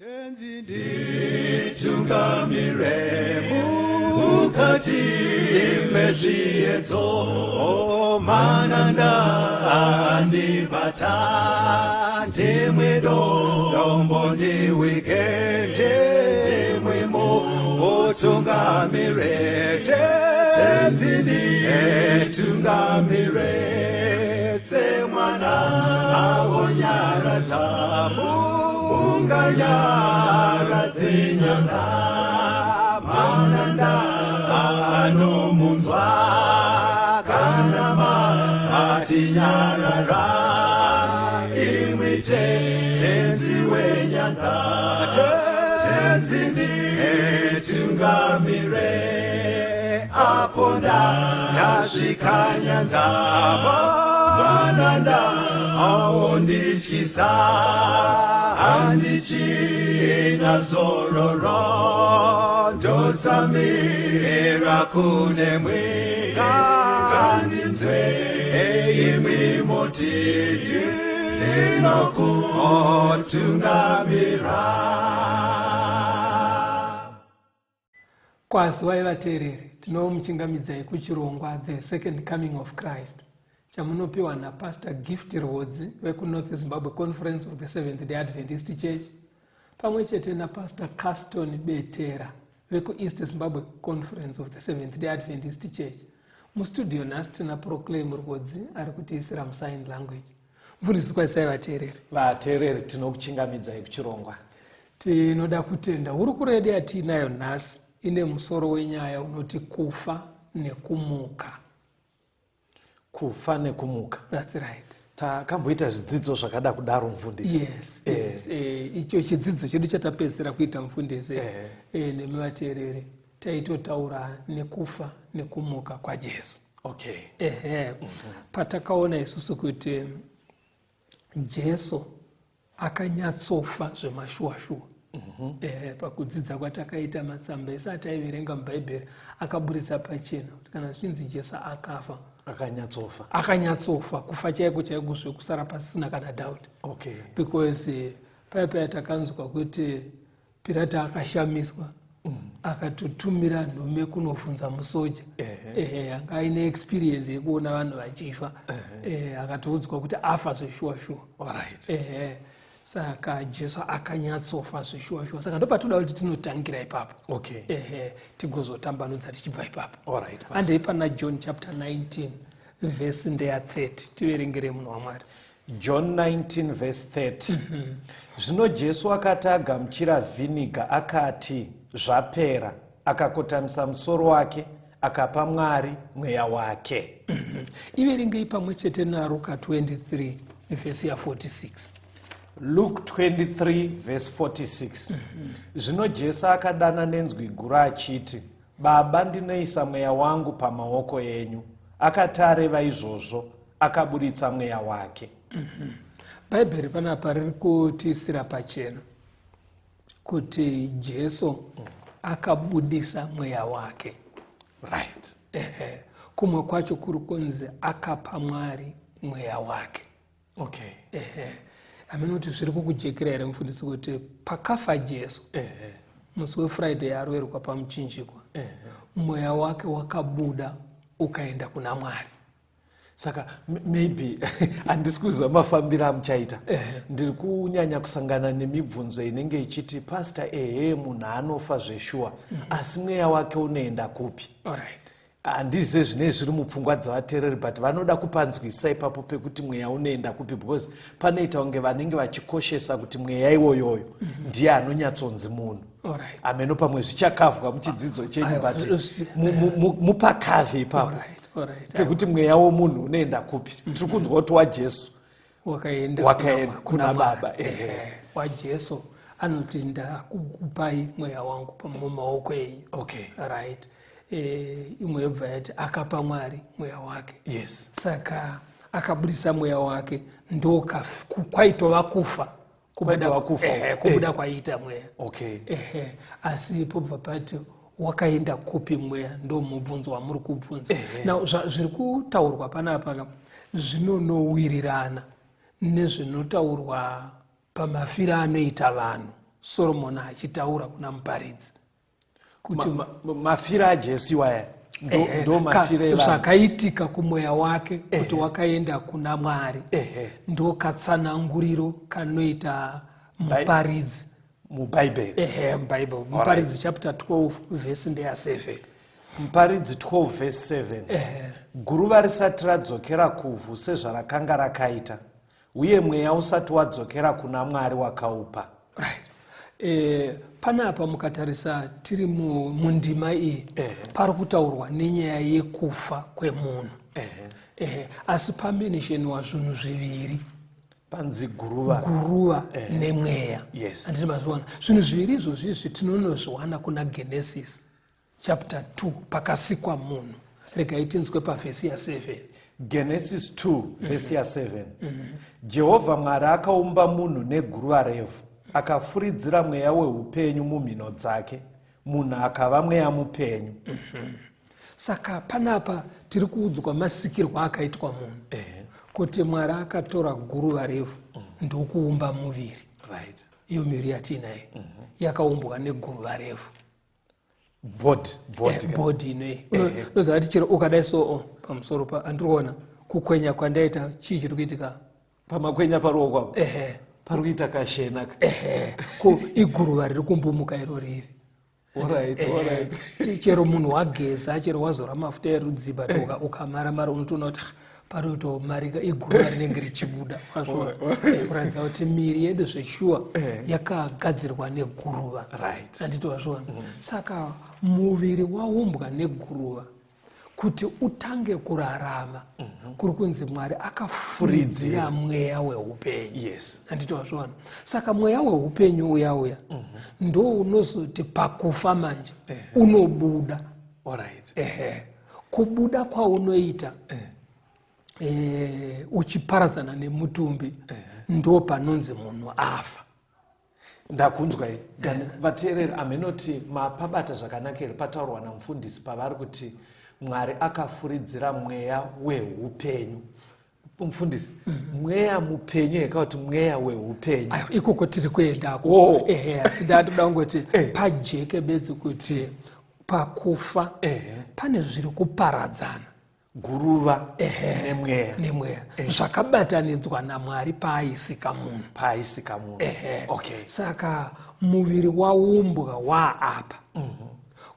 Tenzi nditungamire mukati mezviedzo mananda andibata ndimwedo dombo ndiwikende ndimwemo otungamire tenzi nditungamire semwana awonyara tamu Ungayara tinyanda mananda anomunzwa kanama atinyarara imwite tenzi wenyanza tenzi nditungamire aponda yasvika nyanza mananda aondityisa Andichina zororo Dotsamira kunemwika Kandinzwe eimi motiti Ninokuotungamira Kwazwai vateereri, tinomuchingamidzai kuchirongwa The Second Coming of Christ. Chamunopiwa naPastor Gift Rhodes weku-North Zimbabwe Conference of the Seventh-day Adventist Church pamwe chete naPastor Caston Betera weku-East Zimbabwe Conference of the Seventh-day Adventist Church. Mustudio nhasi tina Proclaim Rhodes ari kutiisira musign language. Mfundisi kwaisai vateereri. Vateereri tinokuchingamidzai kuchirongwa. Tinoda kutenda hurukuro yedu yatiinayo nhasi ine musoro wenyaya unoti kufa nekumuka. Kufa nekumuka. That's right. Takamboita zvidzidzo zvakada kudaro mufundisi. Yes. Icho chidzidzo chedu chatapedzera kuita mufundisi. Nemi vateereri taitotaura nekufa nekumuka kwaJesu. Okay. Patakaona isusu kuti Jesu akanyatsofa zvemashuwa-shuwa. Pakudzidza kwatakaita matsamba esa ataiverenga mubhaibheri akaburitsa pachena kuti kana zvinzi Jesu akafa akanyatsofa kufa chaiko chaiko zvekusara pasina kana doubt. Okay. Because paya takanzwa kuti Pirata akashamiswa akatotumira nhume kunobvunza musoja anga aine experience yekuona vanhu vachifa akatoudzwa kuti afa zveshuwa-shuwa. Alright. Saka Jesu akanyatsofa zveshuwa-shuwa. Saka ndopatoda kuti tinotangira ipapo. Okay. Tigozotambanudza tichibva ipapo. Alright. Andei pana John chapter 19 verse ndeya 30 tiverengere munhu waMwari. John 19 verse 30. Zvino Jesu akati agamuchira vhiniga akati zvapera, akakotamisa musoro wake akapa Mwari mweya wake. Iverengei pamwe chete naRuka 23 verse ya 46. Luke 23 verse 46. Zvino Jesu akadana nenzwi guru achiti, Baba, ndinoisa mweya wangu pamaoko enyu. Akati areva izvozvo, akaburitsa mweya wake. Bhaibheri panapa riri kutiisira pachena kuti Jesu akabudisa mweya wake. Right. Kumwe kwacho kuri kunzi akapa Mwari mweya wake. Okay. Amene kuti zviri kukujekera here mufundisi kuti pakafa Jesu musi weFriday aroverwa pamuchinjikwa mweya wake wakabuda ukaenda kuna Mwari. Saka maybe handisi kuziva mafambiro amuchaita. Ndiri kunyanya kusangana nemibvunzo inenge ichiti pastor munhu anofa zveshuwa asi mweya wake unoenda kupi? Alright. Handizive zvinenge zviri mupfungwa dzavateereri but vanoda kupanzwisisa ipapo pekuti mweya unoenda kupi because panoita kunge vanenge vachikoshesa kuti mweya iwoyoyo ndiye anonyatsonzi munhu. Alright. Ameno pamwe zvichakavhwa muchidzidzo chenyu but mupakavhe ipapo. Alright. Pekuti mweya womunhu unoenda kupi? Tiri kunzwa kuti waJesu wakaenda kuna Baba. WaJesu anoti ndakukupai mweya wangu pamaoko enyu. Okay. Right. Imwe yobva yati akapa Mwari mweya wake. Yes. Saka akabudisa mweya wake ndo kwaitova kufa. Kubuda kwaita mweya. Okay. Asi pobva pati wakaenda kupi mweya ndo mubvunzo wamuri kubvunza. Na zviri kutaurwa panapa zvinonowirirana nezvinotaurwa pamafiro anoita vanhu Solomon achitaura kuna muparidzi kuti mafiro aJesu waya ndo mafiro zvakaitika kumweya wake kuti wakaenda kuna Mwari ndo katsananguriro kanoita muparidzi mubhaibheri. Muparidzi chapter 12 verse ndeya 7. Muparidzi 12 verse 7. Guruva risati radzokera kuvhu sezvarakanga rakaita, uye mweya usati wadzokera kuna Mwari wakaupa. Right. Panapa mukatarisa tiri mundima iyi pari kutaurwa nenyaya yekufa kwemunhu. Asi pamenisheniwa zvinhu zviviri, panzi guruva nemweya. Anditi mazviona zvinhu zviviri izvozvi tinonozviwana kuna Genesis chapter 2 pakasikwa munhu. Regai tinzwe pavhesi ya 7. Genesis 2 vhesi ya 7. Jehovha Mwari akaumba munhu neguruva revhu, akafuridzira mweya weupenyu mumhino dzake, munhu akava mweya mupenyu. Saka panapa tiri kuudzwa masikirwo akaitwa munhu, kuti Mwari akatora guruva revhu ndokuumba muviri. Iyo miviri yatinayo yakaumbwa neguruva revhu. Body inoyi unoziva kuti chero ukadai so pamusoro andiriona kukwenya kwandaita chii chiri kuitika pamakwenya paruoko apo pari kuita kashena iguruva riri kumbomuka iro riri. Chero munhu wageza, chero wazora mafuta erudziba ukamara unotoona kuti paritomarika iguruva rinenge richibuda. Kuratidza kuti miri yedu zveshuwa yakagadzirwa neguruva. Anditi wazviona. Saka muviri waumbwa neguruva kuti utange kurarama kuri kunzi Mwari akafuridzira mweya weupenyu. Anditi wazviona. Saka mweya weupenyu uya ndo unozoti pakufa manje unobuda. Kubuda kwaunoita uchiparadzana nemutumbi ndo panonzi munhu afa. Ndakunzwa vateereri amenoti mapabata zvakanakira pataurwa namufundisi pavari kuti Mwari akafuridzira mweya weupenyu. Mufundisi, mweya mupenyu yakauti mweya weupenyu. Ikoko tiri kuendako. Asi ndatoda kungoti pajeke bedzi kuti pakufa pane zviri kuparadzana. Guruva nemweya zvakabatanidzwa naMwari paaisika munhu. Saka muviri waumbwa waapa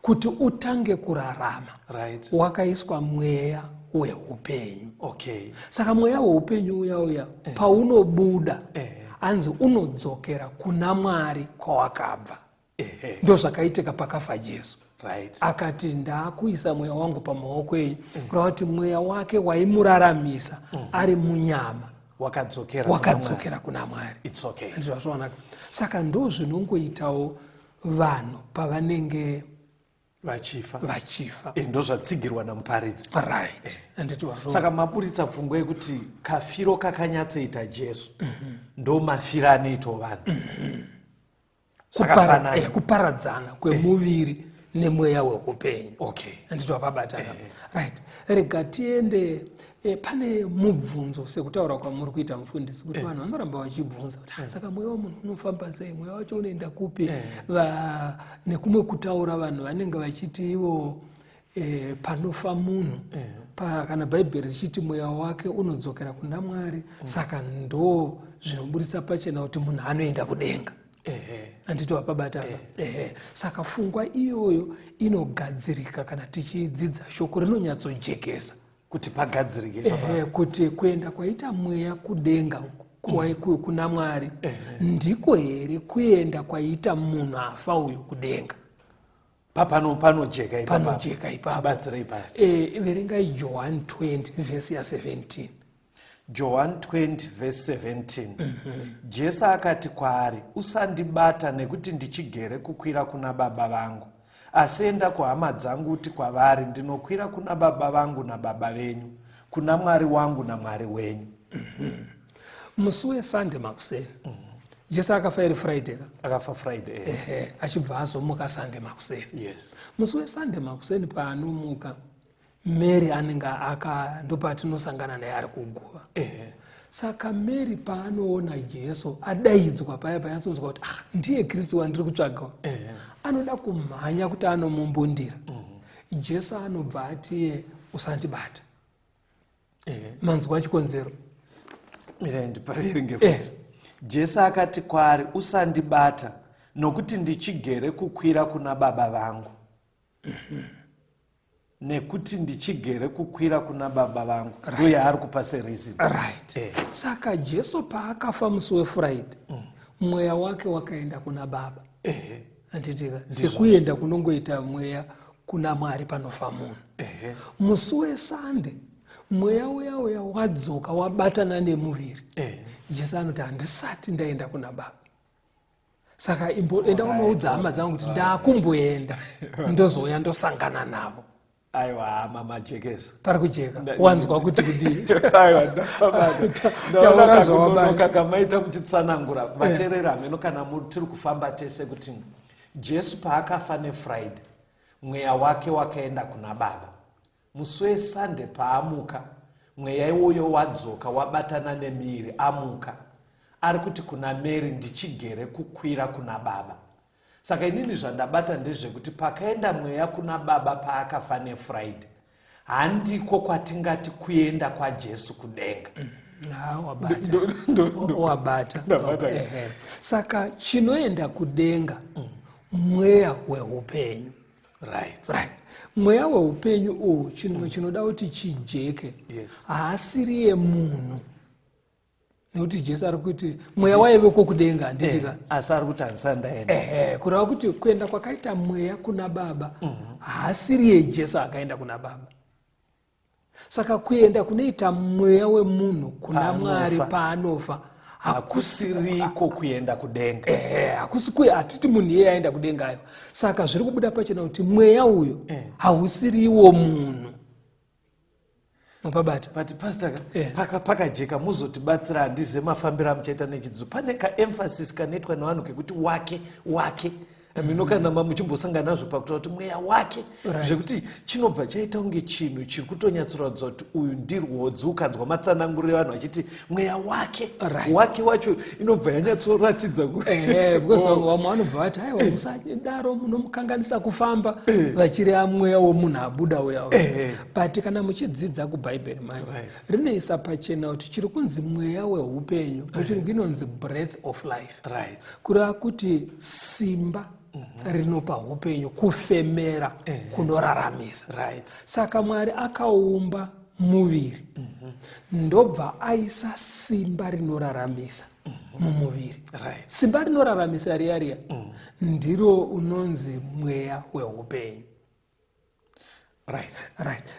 kuti utange kurarama wakaiswa mweya weupenyu. Saka mweya weupenyu uya paunobuda anzi unodzokera kuna Mwari kwawakabva. Ndo zvakaitika pakafa Jesu. Akati ndakuisa mweya wangu pamaoko enyu kureva kuti mweya wake waimuraramisa ari munyama wakadzokera kuna Mwari. Saka ndo zvinongoitawo vanhu pavanenge vachifa. Ndo zvatsigirwa namuparidzi. Saka maburitsa pfungwa yekuti kafiro kakanyatsoita Jesu ndo mafiro anoitawo vanhu. Kuparadzana kwemuviri nemweya weupenyu. Anditi wapabatana. Rega tiende pane mubvunzo sekutaura kwamuri kuita mufundisi kuti vanhu vanoramba vachibvunza kuti saka mweya wemunhu unofamba sei, mweya wacho unoenda kupi. Nekumwe kutaura vanhu vanenge vachiti ivo panofa munhu kana bhaibheri richiti mweya wake unodzokera kuna Mwari, saka ndo zvinoburitsa pachena kuti munhu anoenda kudenga. Anditi wapabatana. Saka pfungwa iyoyo inogadzirika kana tichidzidza shoko rinonyatsojekesa kuti pagadzirike kuti kuenda kwaita mweya kudenga kuna Mwari ndiko here kuenda kwaita munhu afa uyu kudenga. Panojeka ipapo. Tibatsirei pastor. Verengai John 20 vhesi ya 17. John 20 verse 17. Jesu akati kwaari, usandibata nekuti ndichigere kukwira kuna Baba vangu, asi enda kuhama dzangu uti kwavari, ndinokwira kuna Baba vangu naBaba venyu, kuna Mwari wangu naMwari wenyu. Musi weSunday makuseni Jesu akafa iri Friday. Akafa Friday. Achibva azomuka Sunday makuseni. Musi weSunday makuseni paanomuka Mary anenge ndo patinosangana naye ari kuguva. Saka Mary paanoona Jesu adaidzwa paya payatsonzwa kuti ndiye Kristu wandiri kutsvaga, anoda kumhanya kuti anomumbundira. Jesu anobva ati usandibata. Manzwa chikonzero. Ndipaverenge futi. Jesu akati kwaari, usandibata nokuti ndichigere kukwira kuna Baba vangu. Nekuti ndichigere kukwira kuna Baba vangu. Ndiyo yaari kupa serizini. Right. Saka Jesu paakafa musi weFriday, mweya wake wakaenda kuna Baba. Anditika sekuenda kunongoita mweya kuna Mwari panofa munhu. Musi weSunday mweya uya wadzoka wabatana nemuviri. Jesu anoti handisati ndaenda kuna Baba. Saka enda unoudza hama dzangu kuti ndakumboenda ndozouya ndosangana navo. Aiwa mama jekesa. Pari kujeka. Wanzwa kuti kudini. Aiwa ndaona zvawabata kamaita muchitsanangura vateereri ameno kana tiri kufamba tese kuti Jesu paakafa neFriday mweya wake wakaenda kuna Baba. Musi weSunday paamuka mweya iwoyo wadzoka wabatana nemiri amuka. Ari kuti kuna Mary ndichigere kukwira kuna Baba. Saka inini zvandabata ndezvekuti pakaenda mweya kuna Baba paakafa neFriday, handiko kwatingati kuenda kwaJesu kudenga. Wabata. Saka chinoenda kudenga mweya weupenyu. Right. Mweya weupenyu uyu chinoda kuti chijeke. Haasiri yemunhu. Nekuti Jesu ari kuti mweya waive kudenga nditika asi ari kuti handisandaenda. Kureva kuti kuenda kwakaita mweya kuna Baba haasiri yeJesu akaenda kuna Baba. Saka kuenda kunoita mweya wemunhu kuna Mwari paanofa hakusiriko kuenda kudenga. Hatiti munhu iye aenda kudengayo. Saka zviri kubuda pachena kuti mweya uyo hausiriwo munhu. Mupabata. But pastor pakajeka muzotibatsira handize mafambiro amuchaita nechidzidzo. Pane kaemphasis kanoitwa nevanhu kekuti wake. Mino kana muchimbosangana nazvo pakuti kuti mweya wake zvekuti chinobva chaita unge chinhu chiri kutonyatsoratidza kuti uyu ndirwodzi. Ukanzwa matsananguriro evanhu vachiti mweya wake wacho inobva yanyatsoratidza because vamwe vanobva vati aiwa musadaro munomukanganisa kufamba vachireva mweya womunhu abuda uya. But kana muchidzidza kubhaibheri mayo rinoisa pachena kuti chiri kunzi mweya weupenyu muchirungu inonzi breath of life. Kureva kuti simba rinopa upenyu, kufemera kunoraramisa. Saka Mwari akaumba muviri ndobva aisa simba rinoraramisa mumuviri. Simba rinoraramisa riya ndiro unonzi mweya weupenyu.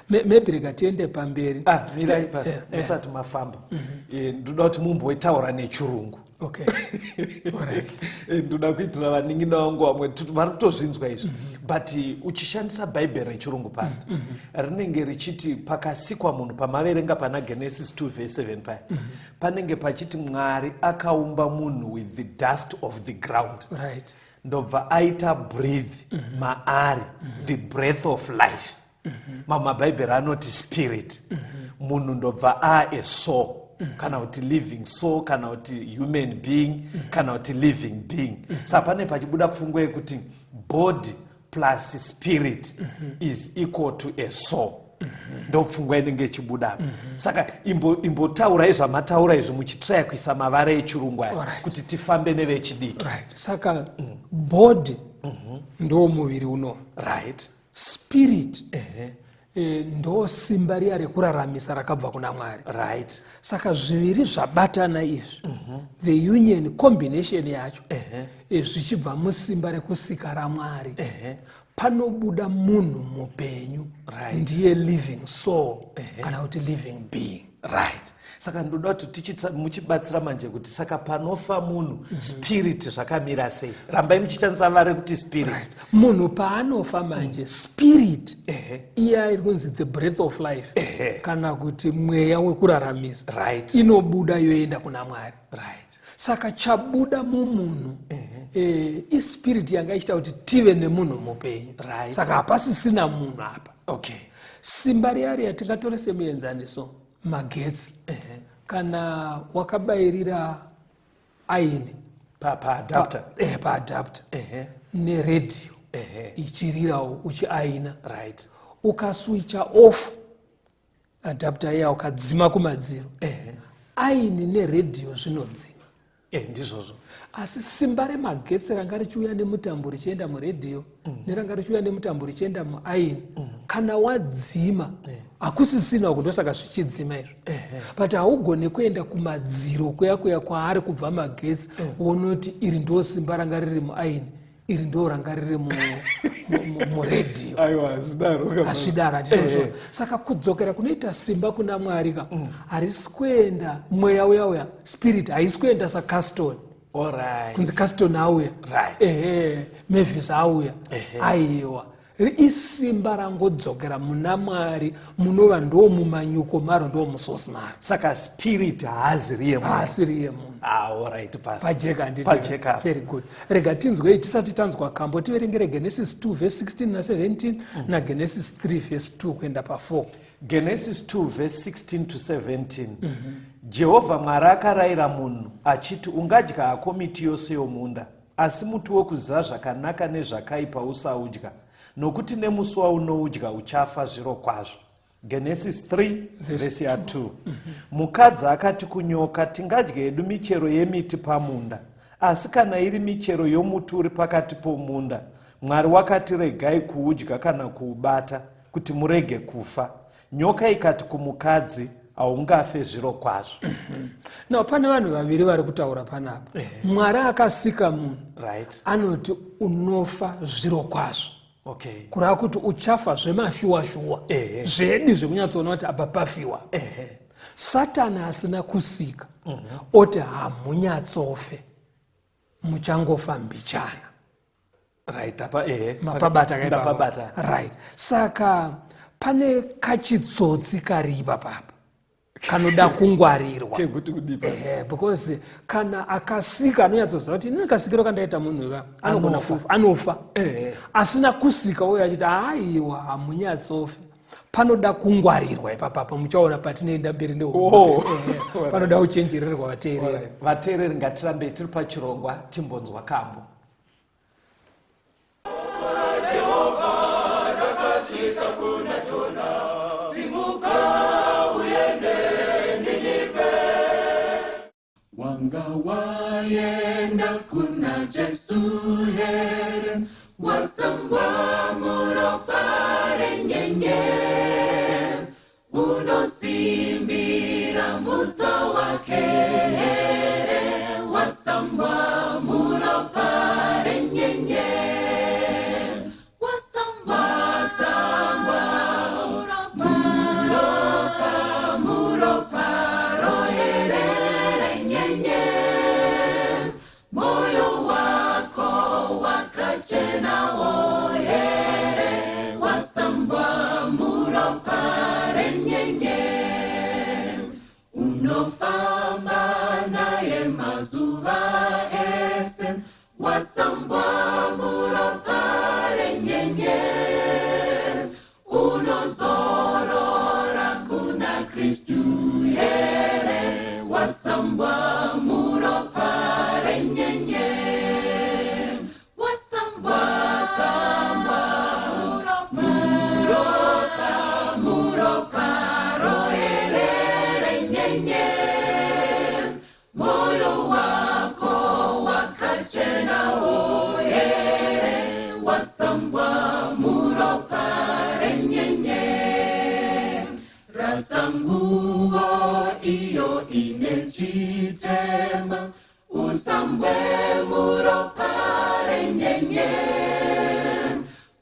Maybe rikatiende pamberi. Mirai pasi musati mafamba. Ndoda kuti mumboitaura nechirungu. Okay. Alright. Ndoda kuitira vaningina vangu vamwe vari kutozvinzwa izvi. But uchishandisa bhaibheri rechirungu pastor rinenge richiti pakasikwa munhu pamaverenga pana Genesis 2:7 paya panenge pachiti Mwari akaumba munhu with the dust of the ground. Ndobva aita breathe maari the breath of life. Mabhaibheri anoti spirit. Munhu ndobva a soul. Kana kuti living soul, kana kuti human being, kana kuti living being. Saka pane pachibuda pfungwa yekuti body plus spirit is equal to a soul. Ndo pfungwa inenge ichibuda. Saka imbotaura zvamataura izvo muchitraya kuisa mavara echirungu aya kuti tifambe nevechidiki. Saka body ndo muviri uno. Spirit ndo simba riya rekuraramisa rakabva kuna Mwari. Saka zviviri zvabatana izvi the union combination yacho zvichibva musimba rekusika raMwari panobuda munhu mupenyu ndiye living soul kana kuti living being. Saka ndoda kuti muchibatsira manje kuti saka panofa munhu spirit zvakamira sei. Rambai muchichandisa vare kuti spirit. Munhu paanofa manje spirit iya iri kunzi the breath of life kana kuti mweya wekuraramisa inobuda yoenda kuna Mwari. Saka chabuda mumunhu ispirit yanga ichita kuti tive nemunhu mupenyu. Saka hapasisina munhu apa. Simba riya tingatore semuenzaniso magetsi. kana wakabayirira aini paadapta neredhiyo ichirirawo uchiaina, right, ukaswicha off adapta iya ukadzima kumadziro, aini neredhiyo zvinodzima. Ndizvozvo. Asi simba remagetsi ranga richiuya nemutambo richienda muredhiyo neranga richiuya nemutambo richienda muaini, kana wadzima hakusisina uku, ndosaka zvichidzima izvo. But haugone kuenda kumadziro kuya kwaari kubva magetsi wonoti iri ndo simba ranga riri muaini, iri ndo ranga riri muredhiyo. Hazvidaro hatizvo. Saka kudzokera kunoita simba kuna Mwari ka harisi kuenda mweya uya spirit, haisi kuenda sacaston. Kunzi Caston auya, Mavis auya, aiwa. Isimba rangodzokera muna Mwari, munova ndo mumanyuko maro ndo musosi maro. Saka spirit haasiriye munhu. Alright, pastor. Pajeka nditi. Very good. Rega tinzwe tisati tanzwa kambo tiverengere Genesis 2 verse 16 na 17 na Genesis 3 verse 2 kuenda pa4. Genesis 2 verse 16 to 17. Jehovha Mwari akarayira munhu achiti, ungadya hako miti yose yomunda, asi muti wokuziva zvakanaka nezvakaipa usaudya, nokuti nemusi waunoudya uchafa zviro kwazvo. Genesis 3 verse 2. Mukadzi akati kunyoka, tingadya hedu michero yemiti pamunda, asi kana iri michero yomuti uri pakati pomunda, Mwari wakati regai kuudya kana kuubata, kuti murege kufa. Nyoka ikati kumukadzi, haungafe zviro kwazvo. Now pane vanhu vaviri vari kutaura panapa. Mwari akasika munhu, right, anoti unofa zviro kwazvo. Okay. Kurava kuti uchafa zvemashuwa-shuwa, zvedi zvekunyatsoona kuti apa pafiwa. Satani asina kusika, oti hamunyatsofe, muchangofa mbichana. Right, mapabata. Right. Saka pane kachitsotsi karipa papa kanoda kungwarirwa. Because kana akasika anonyatsoziva kuti nekasikiro kandaita munhu anogona kufa, anofa. Asina kusika uye achiti aiwa hamunyatsofe, panoda kungwarirwa ipapapa, muchaona patinoenda mberi panoda kuchenjererwa vateereri. Vateereri ngatirambe tiri pachirongwa timbonzwa kambo. Wanga waenda kuna Jesu here, wasambwa muropare nyenye, unosimbira muto wake here, wasambwa muropare nyenye, wasambwa muroparo here nyenye, moyo wako wakachena oyere, wasambwa muropare nyenye, unofamba naye mazuva ese, wasambwa muropare nyenye, unozorora kuna Kristu here, wasambwa muropare nyenye, muroparo here nyenye, moyo wako wakachena oyere, wasambwa muropare nyenye, rasanguo iyo inechitema, usambwe muropare nyenye,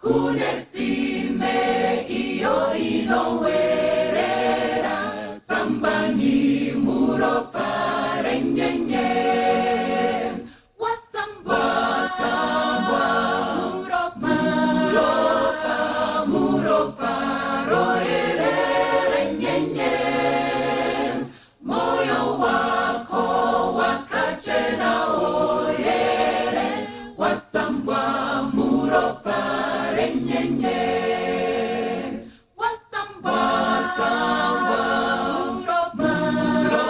kune tsime iyo inowerera, sambanyi muropare nyenye, muroparo erere nyenye, moyo wako wakachena oyere, wasambwa muropare nyenye, wasambwa muroparo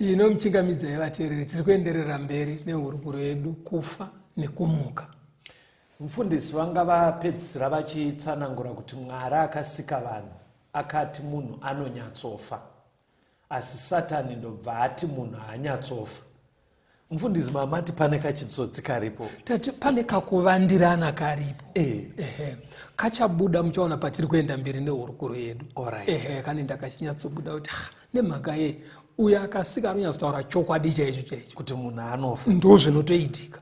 Tinomchingamidzai vateereri, tiri kuenderera mberi nehurukuro yedu kufa nekumuka. Mufundisi vanga vapedzisira vachitsanangura kuti Mwari akasika vanhu akati munhu anonyatsofa, asi Satani ndobva ati munhu haanyatsofa. Mufundisi mamati pane kachitsotsi karipo? Tati pane kakuvandirana karipo. Kachabuda muchaona patiri kuenda mberi nehurukuro yedu. Kanenda kachinyatsobuda kuti nemhaka ye uyo akasika anonyatsotaura chokwadi chaicho kuti munhu anofa, ndo zvinotoitika.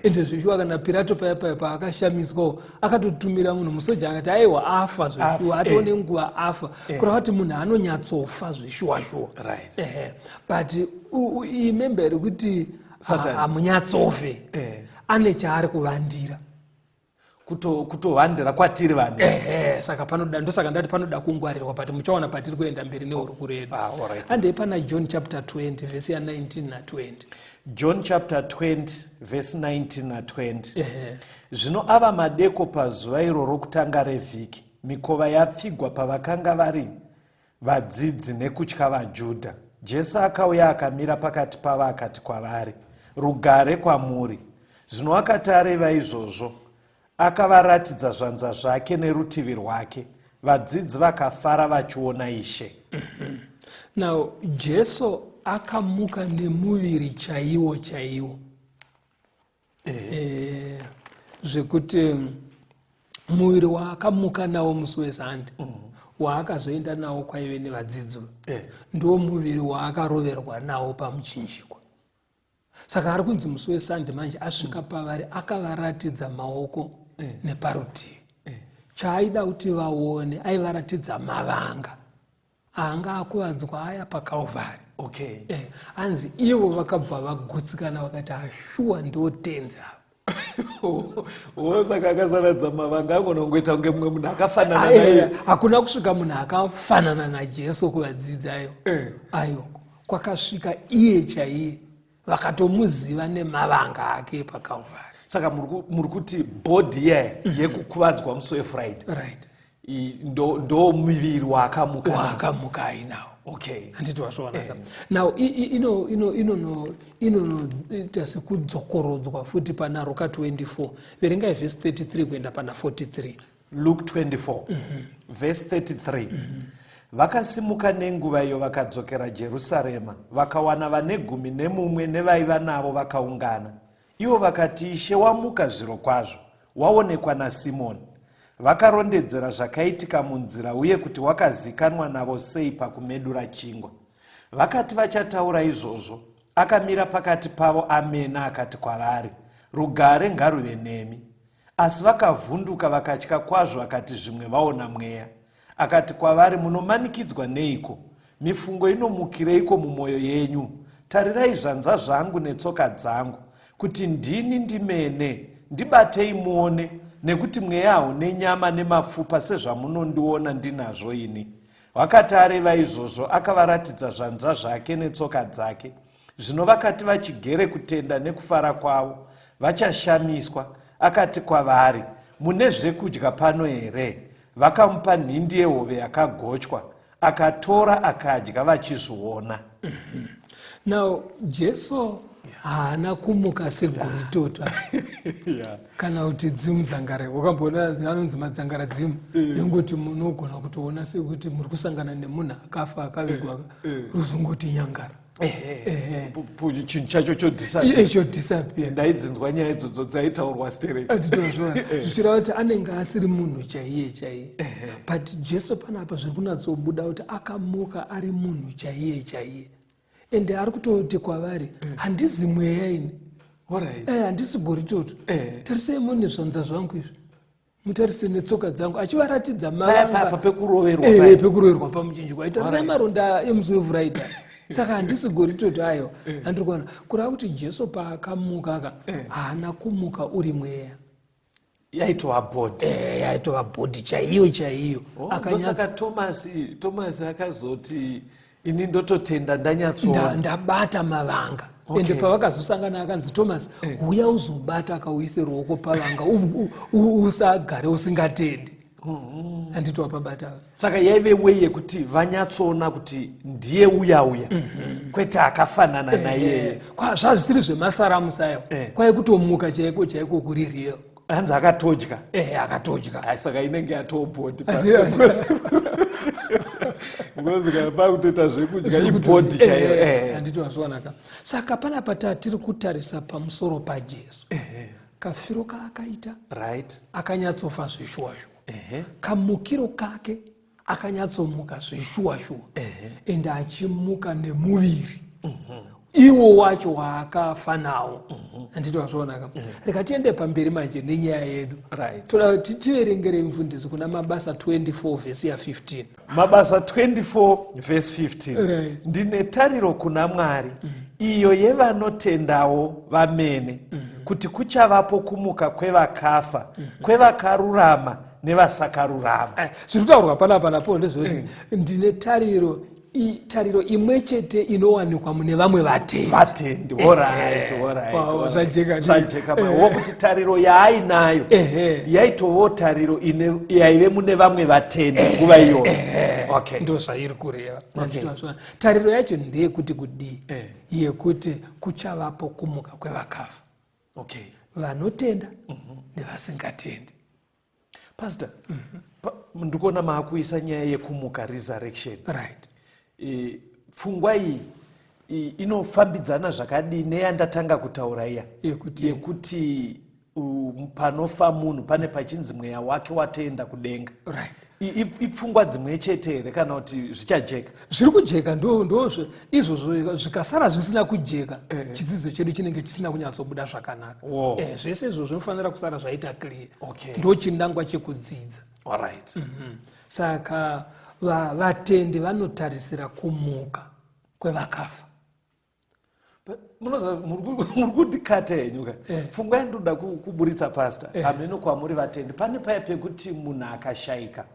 Ende zvishuwa kana Pirato paya paakashamiswawo akatotumira munhu musoja akati aiwa afa zvishuwa, atoone nguva afa, kureva kuti munhu anonyatsofa zvishuwa. But imemberi kuti hamunyatsofe, ane chaari kuvandira, kutovandira kwatiri vanhu. Saka panoda, ndosaka ndati panoda kungwarirwa, but muchaona patiri kuenda mberi nehurukuro yedu. Andei pana John chapter 20 verse ya 19 na 20. John chapter 20 verse 19 na 20. Zvino ava madeko pazuva iro rokutanga revhiki, mikova yapfigwa pavakanga vari vadzidzi nekutya vaJudha. Jesu akauya akamira pakati pavo akati kwavari, rugare kwamuri. Zvino akati areva izvozvo, akavaratidza zvanza zvake nerutivi rwake. Vadzidzi vakafara vachiona Ishe. Now Jesu akamuka nemuviri chaiwo. Zvekuti muviri waakamuka nawo musi wesande, waakazoenda nawo kwaive nevadzidzi, ndo muviri waakaroverwa nawo pamuchinjikwa. Saka ari kunzi musi wesande manje asvika pavari akavaratidza maoko neparutivi. Chaaida kuti vaone aivaratidza mavanga anga akuvadzwa aya paKalvari. Anzi ivo vakabva vagutsikana vakati ashuwa ndo tenzi ava. Saka akasaradza mavanga angonongoita kunge mumwe munhu akafanana naye. Hakuna kusvika munhu akafanana naJesu kuvadzidzi ayo. Kwakasvika iye chaiye, vakatomuziva nemavanga ake paKalvari. Saka muri kuti bhodhi yekukuvadzwa musi weFriday ndo muviri waakamuka ainawo. Handiti wasvona. Now inonoita sekudzokorodzwa futi pana Luka 24, verengai verse 33 kuenda pana 43. Luke 24 verse 33. Vakasimuka nenguva iyo vakadzokera Jerusarema, vakawana vane 11 nevaiva navo vakaungana. Ivo vakati, Ishe wamuka zviro kwazvo, waonekwa naSimoni. Vakarondedzera zvakaitika munzira uye kuti wakazikanwa navo sei pakumedura chingwa. Vakati vachataura izvozvo, akamira pakati pavo amena akati kwavari, rugare ngaruve nemi. Asi vakavhunduka vakatya kwazvo, akati zvimwe vaona mweya. Akati kwavari, munomanikidzwa neiko? Mifungo inomukireiko mumwoyo yenyu? Tarirai zvanza zvangu netsoka dzangu, kuti ndini ndimene. Ndibatei muone, nekuti mweya haune nyama nemapfupa sezvamunondiona ndinazvo ini. Vakati areva izvozvo, akavaratidza zvanza zvake netsoka dzake. Zvino vakati vachigere kutenda nekufara kwavo, vachashamiswa, akati kwavari, mune zvekudya pano here? Vakamupa nhindi yehove yakagochwa, akatora akadya vachizviona. Now Jesu haana kumuka segoritoto kana kuti dzimu dzangara. Wakamboona anonzi madzangara dzimu, yengoti munogona kutoona sekuti muri kusangana nemunhu akafa akavigwa ruzongoti nyangara. Chinhu chacho chodisappear. Ndaidzinzwa nyaya idzodzo dzaitaurwa stereki. Zvichireva kuti anenge asiri munhu chaiye. But Jesu panapa zviri kunatsobuda kuti akamuka ari munhu chaiye. Ende ari kutoti kwavari, handisi mweya ini, handisi goritoto. Tarisei mune zvanza zvangu izvi, mutarise netsoka dzangu, achivaratidza mavanga pekuroverwa pamuchinjikwa. Tarisei maronda emusi weFriday. Saka handisi goritoto ayo. Handiri kuona kureva kuti Jesu paakamuka aka haana kumuka uri mweya, yaitova bhodhi chaiyo. Saka Tomasi akazoti, ini ndototenda ndanyatsoona, ndabata mavanga. Ende pavakazosangana akanzi, Tomasi, uya uzobata, akauise ruoko pavanga, usagare usingatendi. handiti wapabata. Saka yaive wei yekuti vanyatsoona kuti ndiye uya kwete akafanana naye. Zvazvisiri zvemasaramusi ayo kwai kutomuka chaiko kuri real. Hanzi akatodya. Akatodya. Saka inenge yatobhoti ngozi kapa kutoita zvekudya ibhodi chaiyo. Handiti wazwanaka. Saka panapa tiri kutarisa pamusoro paJesu. Kafiro kaakaita, right, akanyatsofa zveshuwa-shuwa. Kamukiro kake akanyatsomuka zveshuwa-shuwa. Ende achimuka nemuviri iwo wacho waakafa nawo. Handiti wazvaonaka. Reka tiende pamberi manje nenyaya yedu. Toda kuti tiverengere mufundisi kuna Mabasa 24 vhesi ya15. Mabasa 24 vhesi 15. Ndine tariro kuna Mwari iyo yevanotendawo vamene kuti kuchavapo kumuka kwevakafa, kwevakarurama nevasakarurama. Zviri kutaurwa panapa napo ndezvekuti ndine tariro imwe chete inowanikwa mune vamwe vatendi. Zvajeka wokuti tariro yaainayo yaitovo tariro yaive mune vamwe vatendi nguva iyoyo. Ndo zvairi kureva. Tariro yacho ndeyekuti kudii? Yekuti kuchavapo kumuka kwevakafa, vanotenda nevasingatendi. Pastor, ndikuona maakuisa nyaya yekumuka, resurrection. Right. Pfungwa iyi inofambidzana zvakadii neyandatanga kutaura iya yekuti panofa munhu pane pachinzi mweya wake watoenda kudenga. Right. Ipfungwa dzimwe chete here kana kuti zvichajeka? Zviri kujeka, ndo izvozvo. Zvikasara zvisina kujeka, chidzidzo chedu chinenge chisina kunyatsobuda zvakanaka. Zvese izvo zvinofanira kusara zvaita clear. Ndo chinangwa chekudzidza. Saka vatendi vanotarisira kumuka kwevakafa. Munoza muri kundikata henyuka. Pfungwa yandoda kuburitsa pastor hameno kwamuri vatendi. Pane paya pekuti munhu akashayika,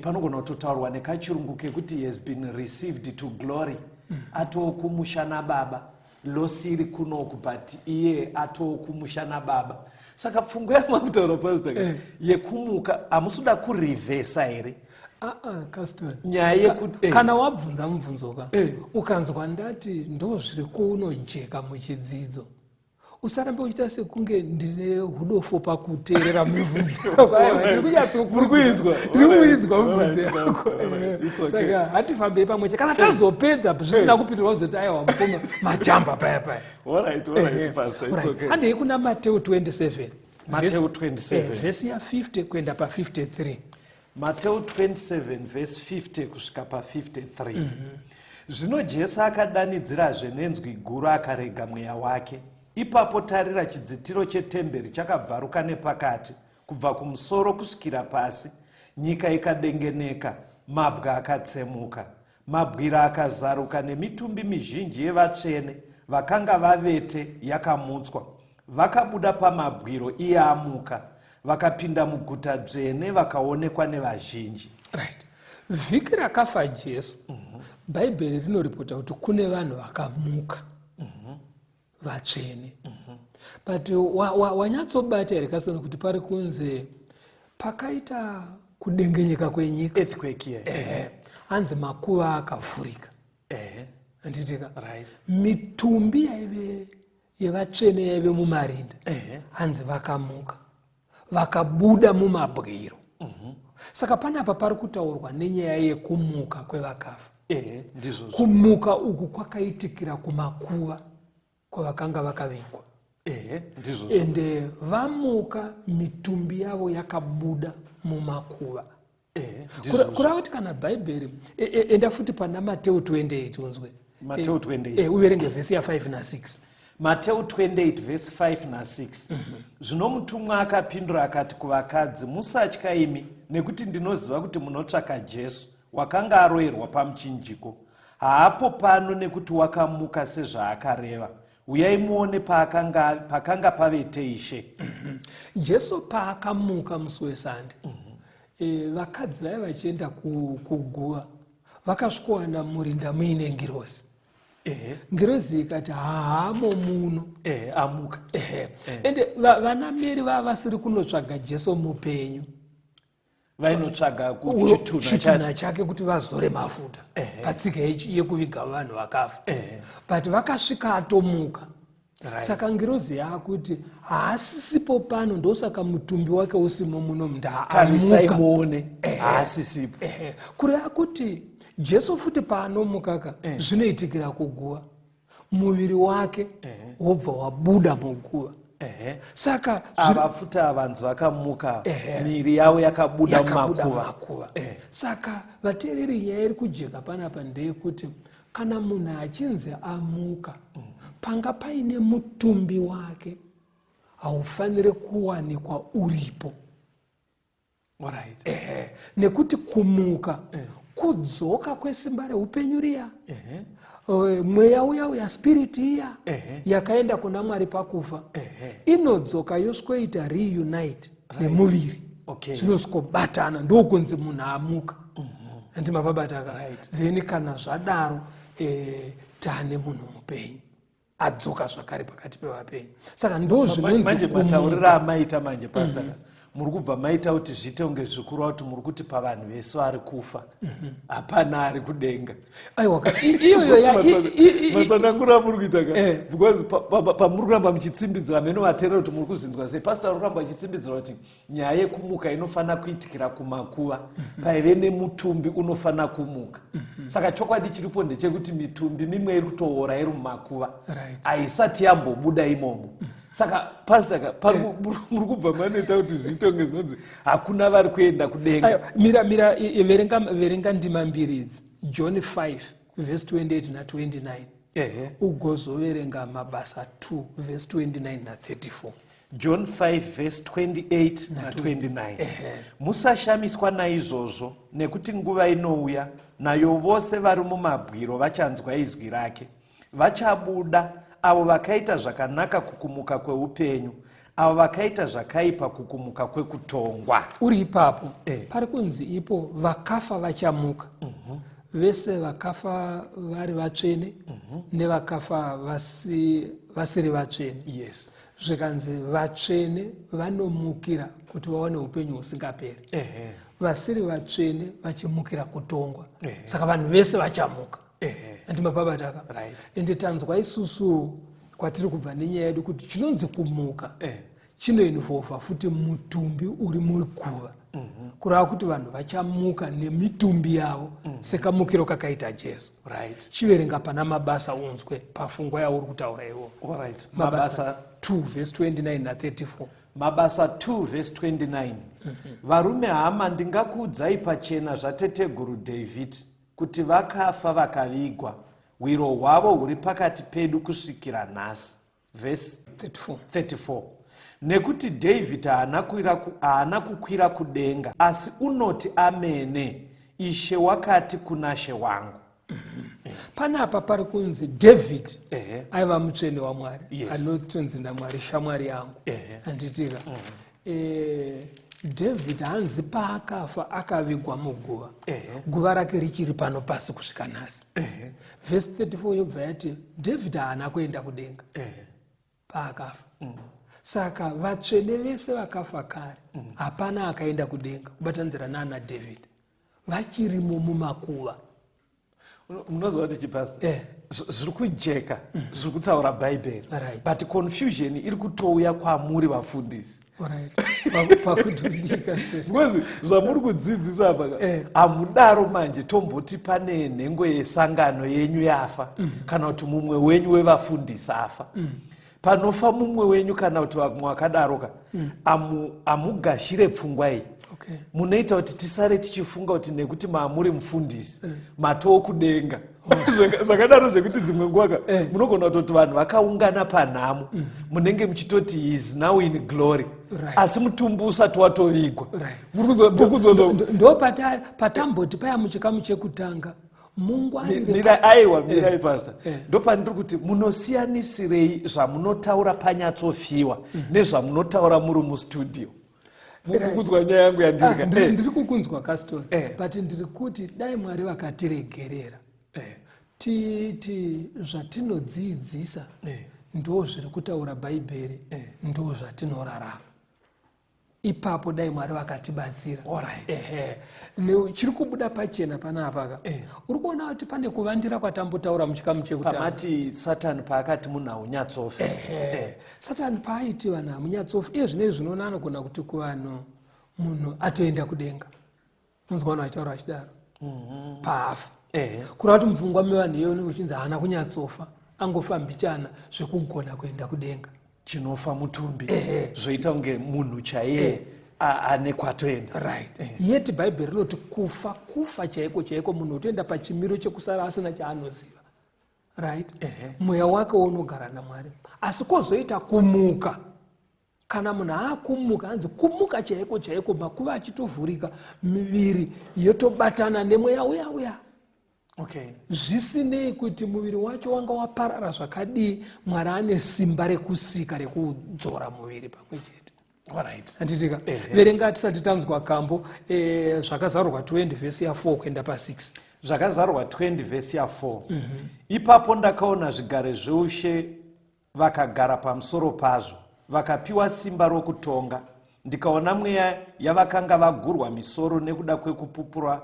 panogona kutotaurwa nekachirungu kekuti he has been received to glory. Atokumushana baba losiri kunoku but iye atokumushana baba. Saka pfungwa yamakutaura pastor yekumuka hamusuda kurivhesa here? Nyaya yekuti kana wabvunza mubvunzoka ukanzwa ndati ndo zviri kuunojeka muchidzidzo, usarambe uchita sekunge ndine hudofo pakuteerera mibvunzo yako. Ndiri kunyatsokuizwa mibvunzo yako. Saka hatifambei pamwe chete. Kana tazopedza zvisina kupitirwa kuzoti aiwa mukoma majamba paya. Alright, pastor, it's okay. Handei kuna Mateo 27. Mateo 27. Vhesi ya 50 kuenda pa 53. Mateo 27 vhesi 50 kusvika pa53. Zvino Jesu akadanidzirazve nenzwi guru akarega mweya wake. Ipapo tarira, chidzitiro chetemberi chakabvaruka nepakati, kubva kumusoro kusvikira pasi. Nyika ikadengeneka, mabwe akatsemuka. Mabwira akazaruka nemitumbi mizhinji yevatsvene vakanga vavete yakamutswa. Vakabuda pamabwiro iye amuka, vakapinda muguta dzvene vakaonekwa nevazhinji. Right. Vhiki rakafa Jesu, Bhaibheri rinoripota kuti kune vanhu vakamuka, vatsvene. But wanyatsobata here kasona kuti pari kunze pakaita kudengenyeka kwenyika, earthquake here. Hanzi makuva akavhurika. Anditika. Right. Mitumbi yaive yevatsvene yaive mumarinda, hanzi vakamuka, vakabuda mumabwiro. Saka panapa pari kutaurwa nenyaya yekumuka kwevakafa. Kumuka uku kwakaitikira kumakuva kwavakanga vakavigwa. Ende vamuka, mitumbi yavo yakabuda mumakuva. Kurava kuti kana Bhaibheri enda futi pana Mateo 28 unzwe. Mateo 28. Uverenge vhesi ya 5 na 6. Mateo 28 vhesi 5 na 6. Zvino mutumwa akapindura akati kuvakadzi, musatya imi, nekuti ndinoziva kuti munotsvaka Jesu wakanga aroyerwa pamuchinjiko. Haapo pano nekuti wakamuka sezvaakareva. Uyai muone pakanga pavete Ishe. Jesu paakamuka musi wesande, vakadzi vaiva vachienda kuguva vakasvikowana murinda muine ngirozi. Ngirozi ikati haamo muno, vainotsvaga chitunha chake kuti vazore mafuta patsika yekuviga vanhu vakafa, but vakasvika atomuka. Saka ngirozi yakuti haasisipo pano, ndosaka mutumbi wake usimo muno mundaamuka haasisipo. Kureva kuti Jesu futi paanomukaka zvinoitikira kuguva, muviri wake wobva wabuda muguva. Saka avafuta vanhu vakamuka miri yavo yakabuda mumakuva. Saka vateereri, nyaya iri kujeka panapa ndeyekuti kana munhu achinzi amuka, panga paine mutumbi wake haufaniri kuwanikwa uripo. Nekuti kumuka kudzoka kwesimba reupenyu riya, mweya uya spiriti iya yakaenda kuna Mwari pakufa, inodzoka yoswikoita reunite nemuviri, zvinosvikobatana, ndokunzi munhu amuka. Andimapabataka. Then kana zvadaro taane munhu mupenyu adzoka zvakare pakati pevapenyu. Saka ndozvinonzi matauriro amaita manje pastor, muri kubva maita kuti zviite unge zvikuru kuti muri kuti pavanhu vese vari kufa hapana ari kudenga. Matsanangura muri kuita because pamuri kuramba muchitsimbidza meno vateerera kuti muri kuzvinzwa sei. Pastor ari kuramba achitsimbidzira kuti nyaya yekumuka inofanira kuitikira kumakuva, paive nemutumbi unofanira kumuka. Saka chokwadi chiripo ndechekuti mitumbi mimwe iri kutoora iri mumakuva haisati yambobuda imomo. Saka pastor muri kubva manoita kuti zviite kunge zvinonzi hakuna vari kuenda kudenga. Mira verenga ndima mbiri idzi, John 5 verse 28 na 29, ugozoverenga Mabasa 2 verse 29 na 34. John 5 verse 28 na 29. Musashamiswa naizvozvo, nekuti nguva inouya nayo vose vari mumabwiro vachanzwa izwi rake. Vachabuda avo vakaita zvakanaka kukumuka kweupenyu, avo vakaita zvakaipa kukumuka kwekutongwa. Uri ipapo pari kunzi ipo vakafa vachamuka. Vese vakafa vari vatsvene nevakafa vasiri vatsvene. Zvikanzi vatsvene vanomukira kuti vaone upenyu husingaperi, vasiri vatsvene vachimukira kutongwa. Saka vanhu vese vachamuka. Andimapabataka. Ende tanzwa isusu kwatiri kubva nenyaya yedu kuti chinonzi kumuka chinoinvova futi mutumbi uri muguva. Kureva kuti vanhu vachamuka nemitumbi yavo sekamukiro kakaita Jesu. Chiverenga pana Mabasa unzwe pafungwa yauri kutaura iwo. Mabasa 2 verse 29 na 34. Mabasa 2 verse 29. Varume hama, ndingakuudzai pachena zvateteguru Dhavhidhi kuti vakafa vakavigwa, wiro hwavo huri pakati pedu kusvikira nhasi. Verse 34. Nekuti Dhavhidhi haana kukwira kudenga, asi unoti amene, Ishe wakati kuna She wangu. Panapa pari kunzi David aiva mutsvene waMwari, anotonzi naMwari shamwari yangu. Anditika David hanzi paakafa akavigwa muguva, guva rake richiri pano pasi kusvika nhasi. Verse 34 yobva yati David haana kuenda kudenga paakafa. Saka vatsvene vese vakafa kare, hapana akaenda kudenga kubatanzira nana David, vachirimo mumakuva. Munozwa kuti chipastor zviri kujeka, zviri kutaura Bhaibheri, but confusion iri kutouya kwamuri vafundisi. Because zvamuri kudzidzisa apa hamudaro manje tomboti pane nhengo yesangano yenyu yafa, kana kuti mumwe wenyu wevafundisi afa. Panofa mumwe wenyu kana kuti vamwe vakadaroka, amugashire pfungwa iyi. Munoita kuti tisare tichifunga kuti nekuti maamuri mufundisi matoo kudenga. Zvakadaro zvekuti dzimwe nguva munogona kutoti vanhu vakaungana panhamo, munenge muchitoti he is now in glory, asi mutumbi usati watovigwa. Ndo patamboti paya muchikamu chekutanga mirai pastor, ndo pandiri kuti munosiyanisirei zvamunotaura panyatsofiwa nezvamunotaura muri mustudio. Mukunzwa nyaya yangu yandirika. Ndiri kukunzwa kastori, but ndiri kuti dai Mwari vakatiregerera titi zvatinodzidzisa ndo zviri kutaura Bhaibheri, ndo zvatinorarama. ipapo dai Mwari vakatibatsira. Alright. Chiri kubuda pachena panapa uri kuona kuti pane kuvandira kwatambotaura muchikamu chekutanga. Pamati Satani paakati munhu haunyatsofa. Satani paaiti vanhu hamunyatsofa. Iye zvinezvi zvinoona anogona kuti kuvanhu munhu atoenda kudenga. Unzwa vanhu vachitaura vachidaro. Paafa. Kureva kuti mupfungwa mevanhu iyoni uchinzi haana kunyatsofa, angofa mbichana zvekugona kuenda kudenga. Chinofa mutumbi. Zvoita kunge munhu chaiye ane kwatoenda. Right. Yeti Bhaibheri rinoti kufa chaiko munhu utoenda pachimiro chekusara asina chaanoziva. Right? Mweya wake unogara naMwari. Asi kozoita kumuka. Kana munhu akumuka, hanzi kumuka chaiko makuva achitovhurika, miviri yotobatana nemweya uya. Zvisinei kuti muviri wacho wanga waparara zvakadii, Mwari ane simba rekusika rekudzora muviri pamwe chete. Anditika verenga tisati tanzwa kambo zvakazarurwa 20 vhesi ya4 kuenda pa6. Zvakazarurwa 20 vhesi ya4. Ipapo ndakaona zvigare zveushe vakagara pamusoro pazvo, vakapiwa simba rokutonga. Ndikaona mweya yavakanga vagurwa misoro nekuda kwekupupura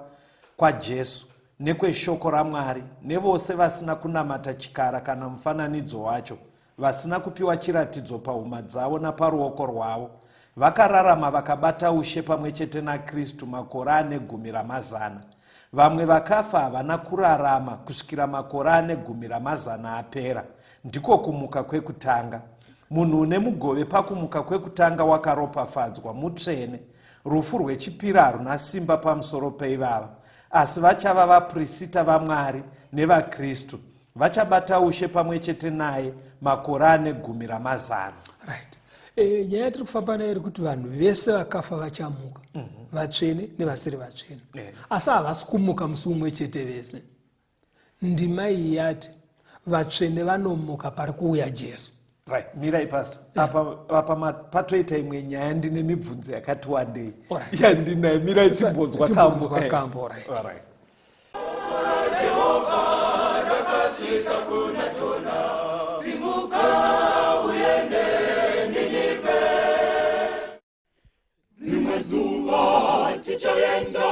kwaJesu nekweshoko raMwari, nevose vasina kunamata chikara kana mufananidzo wacho, vasina kupiwa chiratidzo pahuma dzavo naparuoko rwavo. Vakararama vakabata ushe pamwe chete naKristu makore ane 100. Vamwe vakafa havana kurarama kusvikira makore ane 100 apera. Ndiko kumuka kwekutanga. Munhu une mugove pakumuka kwekutanga wakaropafadzwa, mutsvene. Rufu rwechipiri haruna simba pamusoro peivava, asi vachava vaprista vaMwari nevaKristu. Vachabata ushe pamwe chete naye makore ane 100. Right. Nyaya tiri kufamba nayo iri kuti vanhu vese vakafa vachamuka, vatsvene nevasiri vatsvene. Asi havasi kumuka musi umwe chete vese. Ndima iyi yati vatsvene vanomuka pari kuuya Jesu. Right. Mirai pastor. Apa patoita imwe nyaya ndine mibvunzo yakati wandei. Yandinayo mirai timbonzwa kambo. Alright. Zuva tichaenda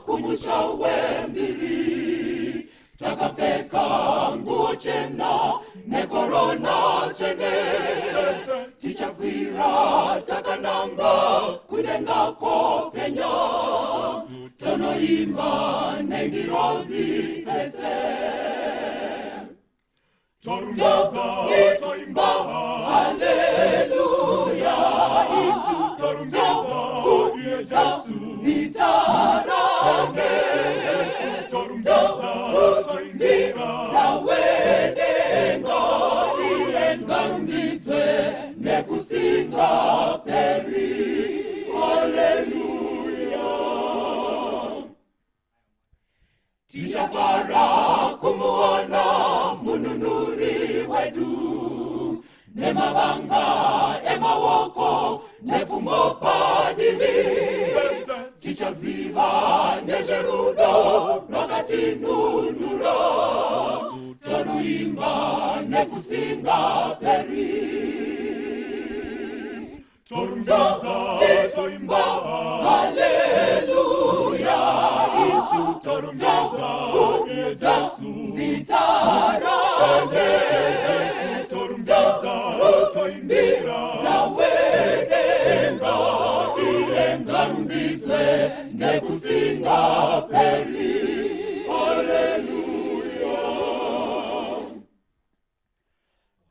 kumusha wembiri, takapfeka nguo chena nekorona chene, tichakwira takananga kudenga kopenya, tonoimba nengirozi tese. Toimba haleluya, Isu toimba zitara tawedenga iengarumbidze nekusinga peri. Haleluya. Tichafara kumuona mununuri wedu, nemavanga emawoko nefumbo padivi. Tichaziva nezverudo rwakatinunura, tonoimba nekusinga peri. Toimba haleluya, Isu toimba zitara toimbira zawedenga iengarumbidze nekusinga peri. Haleluya.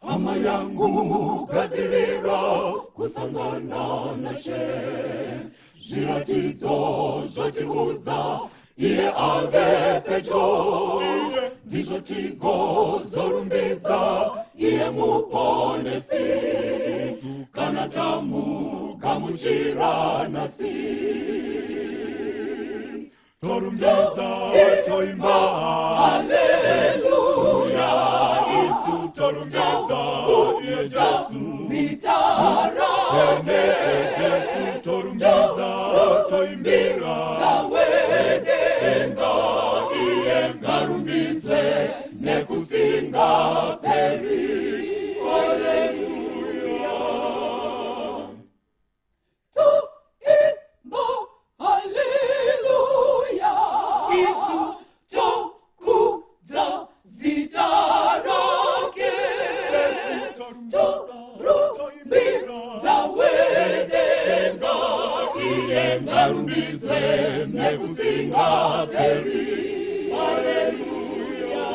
Hama yangu gadzirira kusangana nashe, zviratidzo zvotiudza iye ave pedyo, ndizvo tigozorumbidza iye muponesi, kana tamugamuchira nasi. Toimba haleluya, Isu torumbidza zitara Jesu torumbidza toimbira zawedenga iengarumbidzwe nekusinga peri. Haleluya. varumbidzwe nekusinga peri. Haleluya.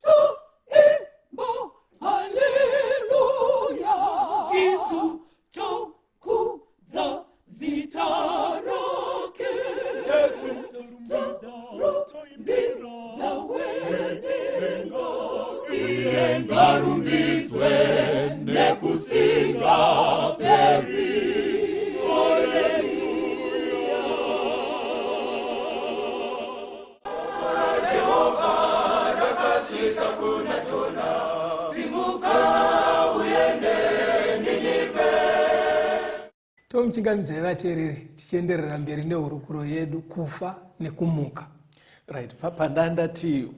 Toimba haleluya. Isu tokuza zita rake. Jesu toimbira wenenga. Iye ngarumbidzwe nekusinga peri. Tomuchingamidza vateereri tichienderera mberi nehurukuro yedu kufa nekumuka. Right, pandandati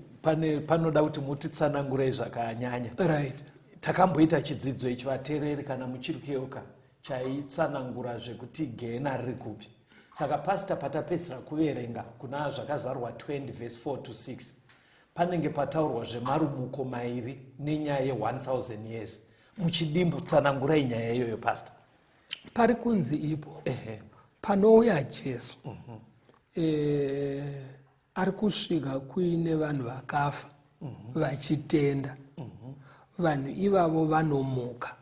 panoda kuti mutitsanangurei zvakanyanya. Right. Takamboita chidzidzo ichi vateereri kana muchiri kuyeuka chaitsanangura zvekuti gehena riri kupi. Saka pastor patapedzisira kuverenga kuna zvakazarwa 20 verse 4 to 6 panenge pataurwa zvemarumuko mairi nenyaya ye1000 years. Muchidimbu tsanangurai nyaya iyoyo pastor. Pari kunzi ipo panouya Jesu ari kusvika kuine vanhu vakafa vachitenda. Vanhu ivavo vanomuka.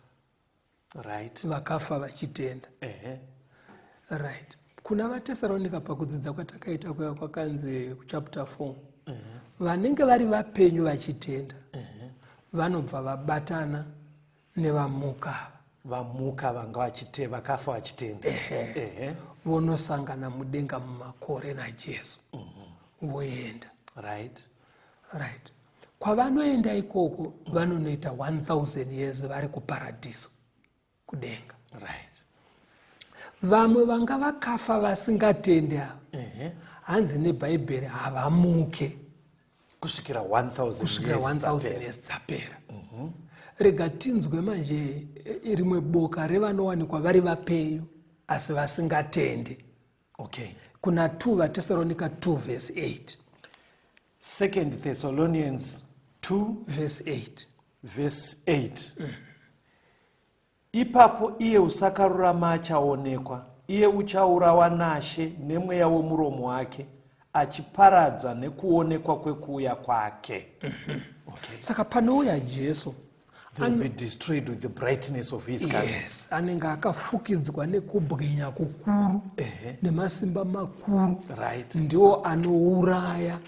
Right. Vakafa vachitenda. Right. Kuna vaTesaronika pakudzidza kwatakaita kuya kwakanzi kuchapter 4 vanenge vari vapenyu vachitenda vanobva vabatana nevamukava. Vamuka vanga vakafa vachitenda vonosangana mudenga mumakore naJesu voenda. Right. Right. Kwavanoenda ikoko vanonoita 1000 years vari kuparadhiso kudenga. Right. Vamwe vanga vakafa vasingatende hanzi nebhaibheri havamuke kusvikira 1000 years dzapera. Rega tinzwe manje rimwe boka revanowanikwa vari vapenyu asi vasingatende. Okay. Kuna 2 vaTesaronika 2 verse 8. 2 Thessalonians 2 verse 8. Verse 8. Ipapo iye usakarurama achaonekwa, iye uchaurawa naShe nemweya womuromo wake, achiparadza nekuonekwa kwekuuya kwake. Okay. Saka panouya Jesu will be destroyed with the brightness of his coming. Yes, anenge akafukidzwa nekubwinya kukuru nemasimba makuru. Right. Ndiwo anouraya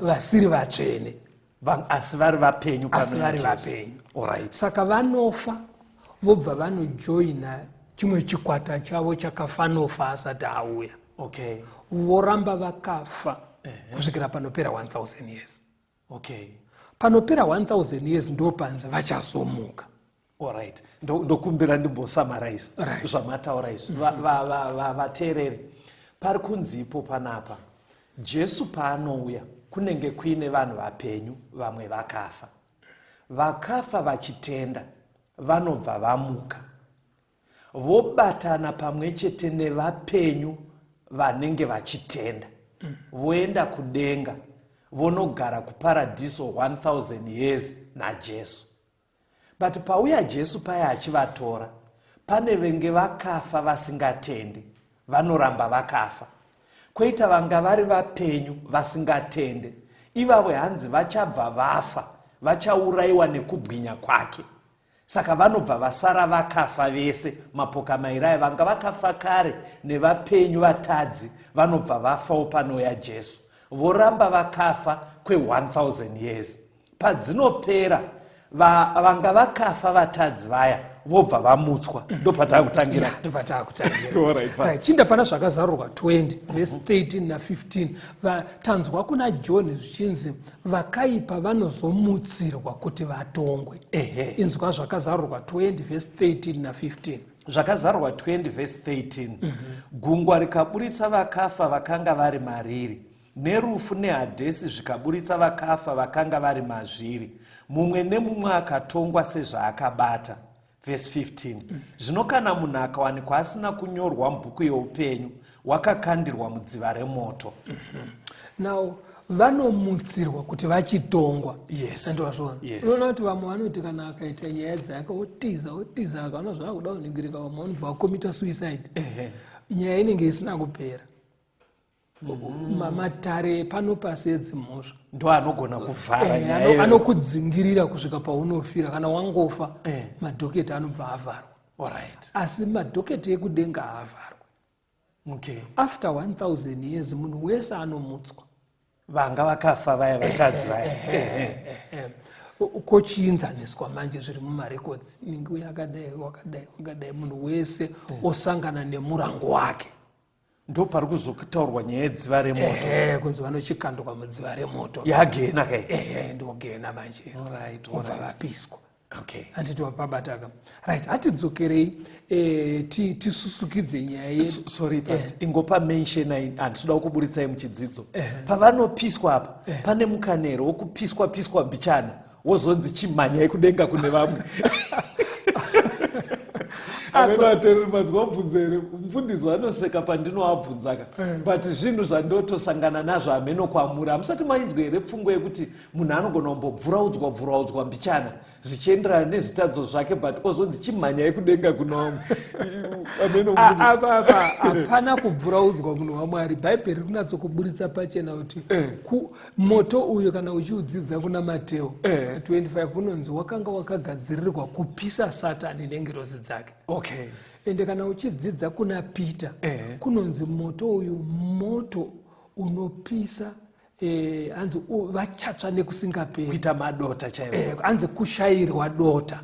vasiri vatsvene asi vari vapenyu. Alright. Saka vanofa vobva vanojoina chimwe chikwata chavo chakafa nofa asati auya. Okay. Voramba vakafa kusvikira panopera 1000 years. Okay. Panopera 1000 years ndo panzi vachazomuka. Alright. Ndokumbira ndimbosummarize right. Zvamataura izvi vateereri. Pari kunzipo panapa Jesu paanouya kunenge kuine vanhu vapenyu vamwe vakafa. Vakafa vachitenda vanobva vamuka vobatana pamwe chete nevapenyu vanenge vachitenda voenda kudenga vonogara kuparadhiso 1000 years naJesu. But pauya Jesu paya achivatora pane venge vakafa vasingatende vanoramba vakafa, kwoita vanga vari vapenyu vasingatende ivavo hanzi vachabva vafa vachaurayiwa nekubwinya kwake. Saka vanobva vasara vakafa vese. Mapoka mairi aya vanga vakafa kare nevapenyu vatadzi vanobva vafawo panouya Jesu voramba vakafa kwe1000 years. Padzinopera vanga vakafa vatadzi vaya vobva vamutswa. Ndopatakutangira. Chinda pana zvakazarurwa 20 verse 13 na 15 vatanzwa kuna John zvichinzi vakaipa vanozomutsirwa kuti vatongwe. Inzwa zvakazarurwa 20 verse 13 na 15. Zvakazarurwa 20 verse 13. Gungwa rikaburitsa vakafa vakanga vari mariri, nerufu neHadhesi zvikaburitsa vakafa vakanga vari mazviri, mumwe nemumwe akatongwa sezvaakabata. Verse 15. Zvino kana munhu akawanikwa asina kunyorwa mubhuku youpenyu, wakakandirwa mudziva remoto. Now vanomutsirwa kuti vachitongwa. Yes. Andozvona. Yes. Unoona kuti vamwe vanoti kana akaita nyaya dzake otiza akaona zvakuda kuningirika vamwe vanobva vakomita suicide. Nyaya inenge isina kupera. Matare pano pasedzi mhosva ndo anogona kuvhara nyaya anokudzingirira kusvika paunofira. Kana wangofa madhoketi anobva avharwa. Alright. Asi madhoketi ekudenga haavharwa. Okay. After 1000 years munhu wese anomutswa. Vanga vakafa vaya vatadzi vaya. Kochiinzaniswa manje zviri mumarekodzi. Ningi uyu wakadai munhu wese osangana nemurango wake. Ndo pari kuzotaurwa nyaya yedziva remoto. Kunzi vanochikanduka mudziva remoto. Yagena kai. Ndogena manje. Alright. Obva vapiswa. Okay. Handiti wapabataka. Right, hatidzokerei tisusukidze nyaya yedu. Sorry pastor, ingopa mention handisuda kuburitsai muchidzidzo. Pavanopiswa apa, pane mukanero wokupiswa mbichana, wozonzi chimhanyai kudenga kune vamwe. Ameno atereri madzwabvunzere, mufundisi anoseka pandinoabvunzaka. But zvinhu zvandotosangana nazvo ameno kwamura. Musati mainzwe here pfungwa yekuti munhu anogona kumbobvuraudzwa mbichana zvichienderana nezvitadzo zvake, but ozonzi chimhanyai kudenga kuna vamwe. Apa hapana kubvuraudzwa munhu waMwari. Bhaibheri riri kunatsokuburitsa pachena kuti moto uyu kana uchiudzidza kuna Mateo 25 unonzi wakanga wakagadzirirwa kupisa Satani nengirozi dzake. Okay. Ende kana uchidzidza kuna Peter kunonzi moto uyu moto unopisa hanzi vachatsva nekusingaperi. Kuita madota chaiwo. Hanzi kushayirwa dota.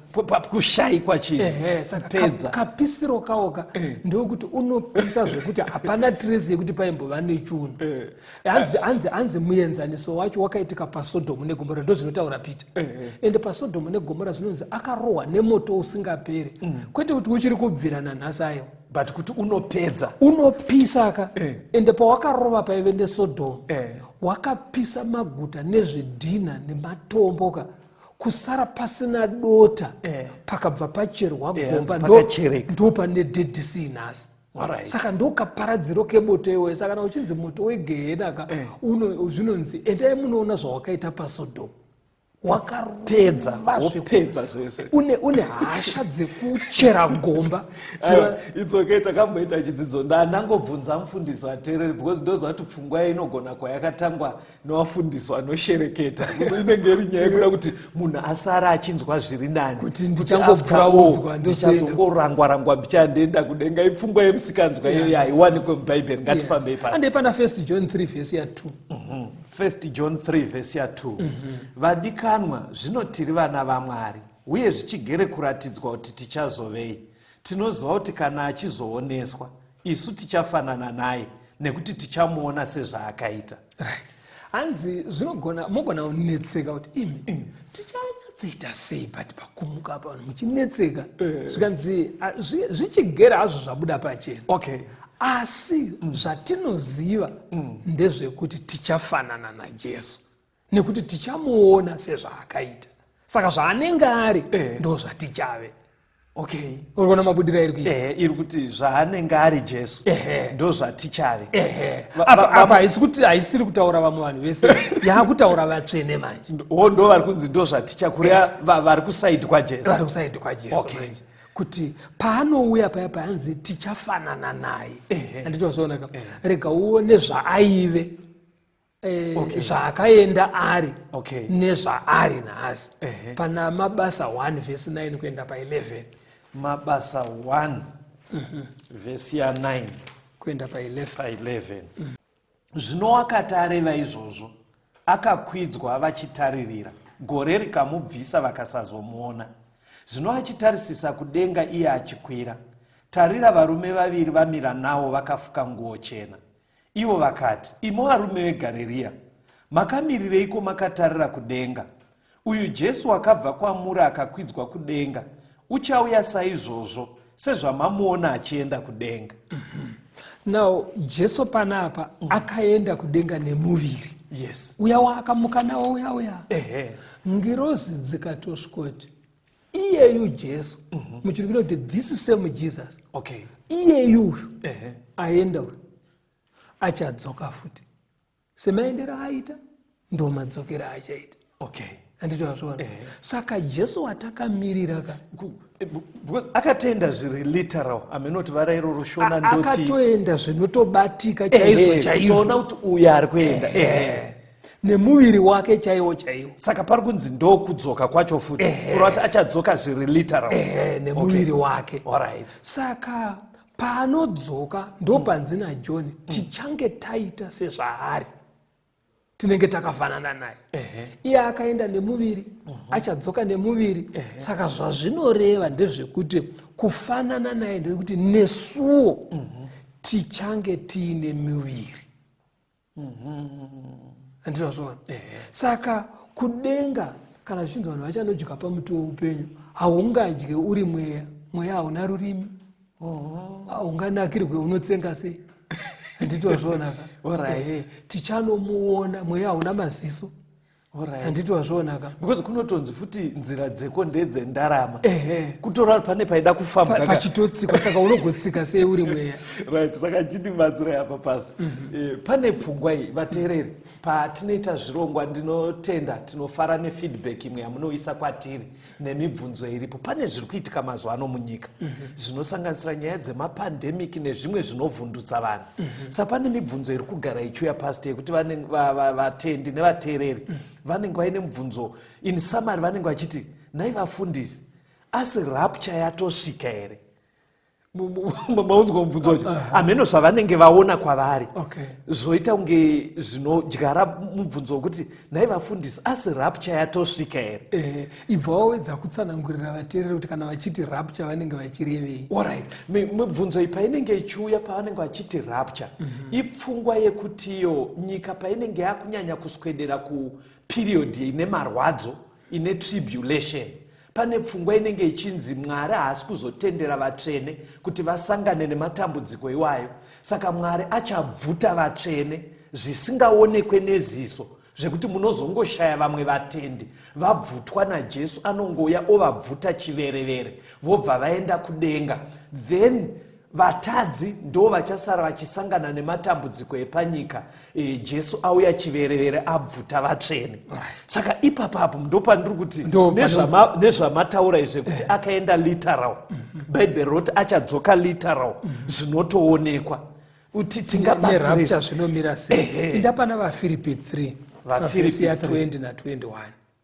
Kushayikwa chinhu. Saka kapisiro kawoka ndokuti unopisa zvekuti hapana trace yekuti paimbova nechunhu. Hanzi muenzaniso wacho wakaitika paSodhomu neGomora, ndozvinotaura Peter. Ende paSodhomu neGomora zvinonzi akarohwa nemoto usingaperi. Kwete kuti uchiri kubvirana nhasi ayo. But kuti unopedza. Unopisa ka. Ende pawakarova paive neSodhomu. Wakapisa maguta nezvidhina nematomboka kusara pasina dota. Pakabva pacherwa gomba ndo pane Dead Sea nhasi. Saka ndokaparadziro keboto iwe. Saka kana uchinzi moto wegehena ka zvinonzi endai munoona zvawakaita paSodhomu. Wakapedza zvese. Une hasha dzekuchera gomba. It's okay, takamboita chidzidzo ndanangobvunza mufundisi watereri because ndozvati pfungwa inogona kwayakatangwa nevafundisi vanoshereketa. Inenge iri nyaya yekuda kuti munhu asara achinzwa zviri nani. Kuti ndichangobvuraudzwa ndichazongorangwa mbichaendaenda kudenga. Ipfungwa yemusikanzwa iyoyo haiwanikwe mubhaibheri. Ngatifambei pasi. Ande pana 1 John 3 verse 2. 1 John 3 verse 2. Vadikanwa zvinotiri vana vaMwari uye zvichigere kuratidzwa kuti tichazovei. Tinoziva kuti kana achizooneswa isu tichafanana naye nekuti tichamuona sezvaakaita. Hanzi mogona kunetseka kuti imi tichanyatsoita sei but pakumuka apa vanhu muchinetseka. Zvikanzi zvichigera hazvo zvabuda pachena. Okay. Asi zvatinoziva ndezvekuti tichafanana naJesu nekuti tichamuona sezvaakaita. Saka zvaanenge ari ndo zvatichave. Okay. Urikuona mabudira iri kuita. Iri kuti zvaanenge ari Jesu ndo zvatichave. Apa haisiri kutaura vamwe vanhu vese. Yakutaura vatsvene manje. Ndo vari kunzi ndo zvaticha kurea vari kusaidi kwaJesu. Vari kusaidi kwaJesu manje. Kuti paanouya paya paanzi tichafanana naye. Handitozvoona ka. Rega uone zvaaive. Zvaakaenda ari nezvaari nhasi. Pana Mabasa 1 verse 9 kuenda pa11. Mabasa 1 verse 9 kuenda pa11. Zvino akati areva izvozvo akakwidzwa vachitaririra, gore rikamubvisa vakasazomuona. Zvino achitarisisa kudenga iye achikwira, tarira varume vaviri vamira nawo vakafuka nguo chena. Ivo vakati, imo varume veGarirea, makamirireiko makatarira kudenga? Uyu Jesu akabva kwamuri akakwidzwa kudenga uchauya saizvozvo sezvamamuona achienda kudenga. Now Jesu panapa akaenda kudenga nemuviri. Yes. Uya waakamuka nawo uya. Ngirozi dzikatosvoti iyeyu Jesu muchirikiro kuti this same Jesus. Okay. Iyeyu aenda achadzoka futi semaendera aita ndo madzokera achaita. Okay. Handiti wazviona. Saka Jesu watakamirira akatoenda zviri literal amenoti varairo rushona ndoti akatoenda zvinotobatika chaizvo chaizvo kutoona kuti uyu ari kuenda nemuviri wake chaiwo chaiwo. Saka pari kunzi ndokudzoka kwacho futi kureva kuti achadzoka zviri literal nemuviri wake. Alright. Saka paanodzoka ndopanzi naJohn tichange taita sezvaari, tinenge takafanana naye. Iye akaenda nemuviri, achadzoka nemuviri. Saka zvazvinoreva ndezvekuti kufanana naye ndekuti nesuwo tichange tiine muviri. Andinozviona. Saka kudenga kana zvichinzi vanhu vachanodya pamuti weupenyu, haungadye uri mweya, mweya hauna rurimi, haunganakirwe unotsenga sei. Handiti wazvionaka. Tichanomuona mweya hauna maziso. Handiti wazvionaka. Because kunotonzi futi nzira dzeko ndedzendarama. Kutora pane paida kufamba pachitotsikwa, saka unogotsika sei uri mweya. Right. Saka chindimadzira apa pasi. Pane pfungwa iyi vateereri, patinoita zvirongwa ndinotenda tinofara nefeedback imwe yamunoisa kwatiri nemibvunzo iripo. Pane zviri kuitika mazuva ano munyika zvinosanganisira nyaya dzemapandemic nezvimwe zvinovhundutsa vanhu. Saka pane mibvunzo iri kugara ichiuya pasi yekuti vatendi nevateereri vanenge vaine mubvunzo. In summary vanenge vachiti, nhai vafundisi, asi rapture yatosvika here? Maunzwa mubvunzo wacho ameno zvavanenge vaona kwavari zvoita kunge zvinodyara mubvunzo wekuti nhai vafundisi, asi rapture yatosvika here? Ibva wawedza kutsanangurira vateereri kuti kana vachiti rapture vanenge vachirevei. Alright. Mibvunzo iyi painenge ichiuya pavanenge vachiti rapture, ipfungwa yekutiyo nyika painenge yakunyanya kuswedera kuperiodi ine marwadzo, ine tribulation, pane pfungwa inenge ichinzi Mwari haasi kuzotendera vatsvene kuti vasangane nematambudziko iwayo. Saka Mwari achabvuta vatsvene zvisingaonekwe neziso, zvekuti munozongoshaya vamwe vatendi vabvutwa naJesu, anongouya ovabvuta chiverevere vobva vaenda kudenga. Then vatadzi ndo vachasara vachisangana nematambudziko epanyika, Jesu auya chiverevere abvuta vatsvene. Saka ipapapo ndo pandiri kuti nezvamataura izve kuti akaenda literal, Bible roti achadzoka literal, zvinotoonekwa kuti tingabatsirisa zvinomira sei. Inda pana vaFilipi 3 vhesi ya 20 na 21.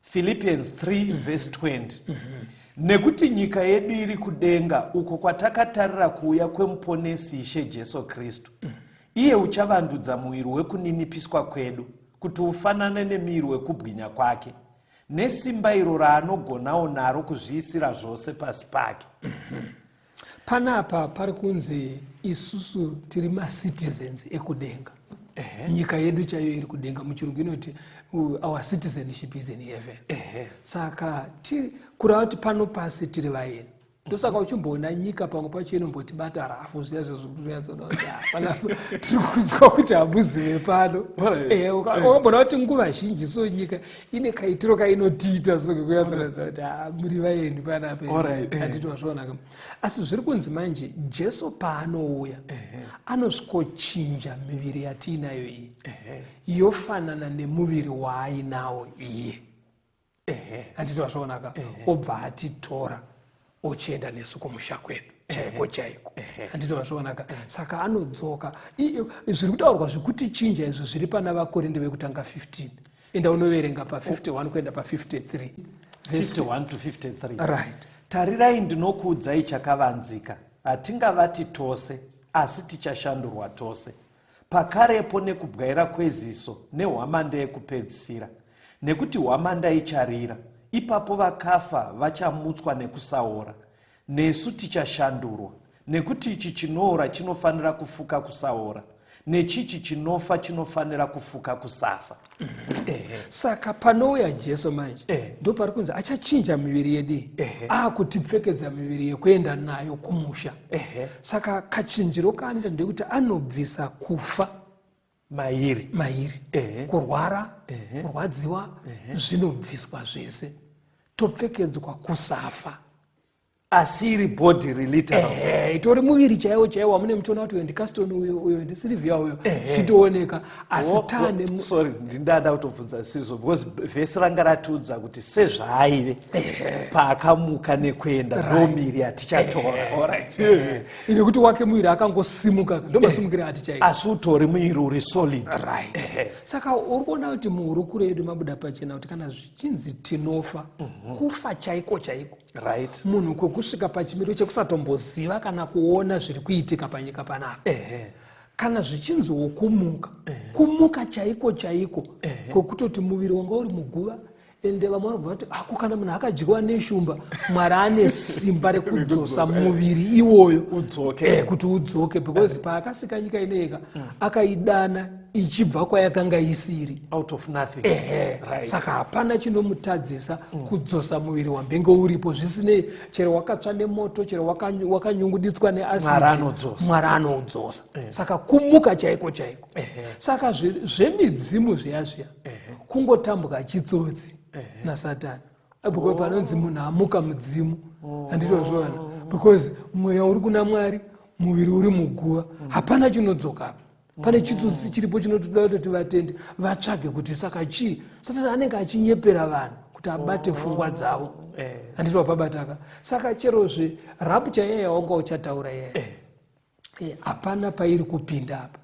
Philippians 3 verse 20. Nekuti nyika yedu iri kudenga, uko kwatakatarira kuuya kwemuponesi Ishe Jesu Kristu. Iye uchavandudza muviri wekuninipiswa kwedu kuti ufanane nemuviri wekubwinya kwake, nesimba iro raanogonawo naro kuzviisira zvose pasi pake. Panapa pari kunzi isusu tiri macitizens ekudenga. Nyika yedu chaiyo iri kudenga, muchirungu inoti our citizenship is in heaven. Saka kureva kuti pano pasi tiri vaeni. Ndosaka uchimboona nyika pamwe pacho inombotibata rafu tiri kunzwa kuti hamuzive pano. Ukambona kuti nguva zhinji so nyika ine kaitiro kainotiita sokekuyatsiradza kuti muri vaeni panapa. Handiti wazvionaka. Asi zviri kunzi manje Jesu paanouya anosvikochinja miviri yatiinayo iyi yofanana nemuviri waainawo iye. Handiti wazvionaka. Obva atitora ochienda nesu kumusha kwedu chaiko chaiko. Handiti wazvionaka. Saka anodzoka. Zviri kutaurwa zvekuti chinja izvo zviri pana vaKorinde vekutanga 15. Enda unoverenga pa51 kuenda pa53. 51 to 53. Right. Tarirai ndinokuudzai chakavanzika, hatingavati tose asi tichashandurwa tose. Pakarepo nekubwaira kweziso nehwamanda yekupedzisira, nekuti hwamanda icharira, ipapo vakafa vachamutswa nekusaora. Nesu tichashandurwa, nekuti ichi chinoora chinofanira kufuka kusaora, nechichi chinofa chinofanira kufuka kusafa. Saka panouya Jesu manje ndo pari kunzi achachinja miviri yedu, akutipfekedza miviri yekuenda nayo kumusha. Saka kachinjiro kaanoita ndekuti anobvisa kufa mairi, kurwara, kurwadziwa, zvinobviswa zvese, topfekedzwa kusafa. asiri body related itori muviri chaiwo chaiwo amune muchiona kuti uyo ndicaston uyo ndisylvia uyo chitooneka asi tane sorry ndinda kutobvunza sizvo because vhesi ranga ratiudza kuti sezvaaive paakamuka nekuenda ndomiri hatichatora alright ine kuti wake muviri akangosimuka ndomasimukira hatichaita asi utori muviri uri solid right saka uri kuona kuti muhurukuro yedu mabuda pachena kuti kana zvichinzi tinofa kufa chaiko chaiko right munhu kwekusvika pachimiro chekusatomboziva kana kuona zviri kuitika panyika panapa kana zvichinziwo kumuka kumuka chaiko chaiko kwekutoti muviri wanga uri muguva ende vamwe vanobva kuti ako kana munhu akadyiwa neshumba mwari ane simba rekudzosa muviri iwoyo kuti udzoke because paakasika nyika inoika akaidana ichibva kwayakanga isiri out of nothing right. Saka hapana chinomutadzisa kudzosa muviri wambenge uripo zvisinei chero wakatsva nemoto chero wakanyunguditswa neasidi mwari anoudzosa saka kumuka chaiko chaiko saka zvemidzimu zviya zviya kungotambuka chitsotsi nasatani abukwe panonzi munhu amuka mudzimu handitozviona because mweya uri kuna mwari muviri uri muguva hapana chinodzokapo pane chitsotsi chiripo chinotoda kutoti vatende vatsvage kuti saka chii satani anenge achinyepera vanhu kuti abate pfungwa dzavo handiti wapabataka saka cherozve rapcha yaya wanga uchataura yaya hapana pairi kupinda apa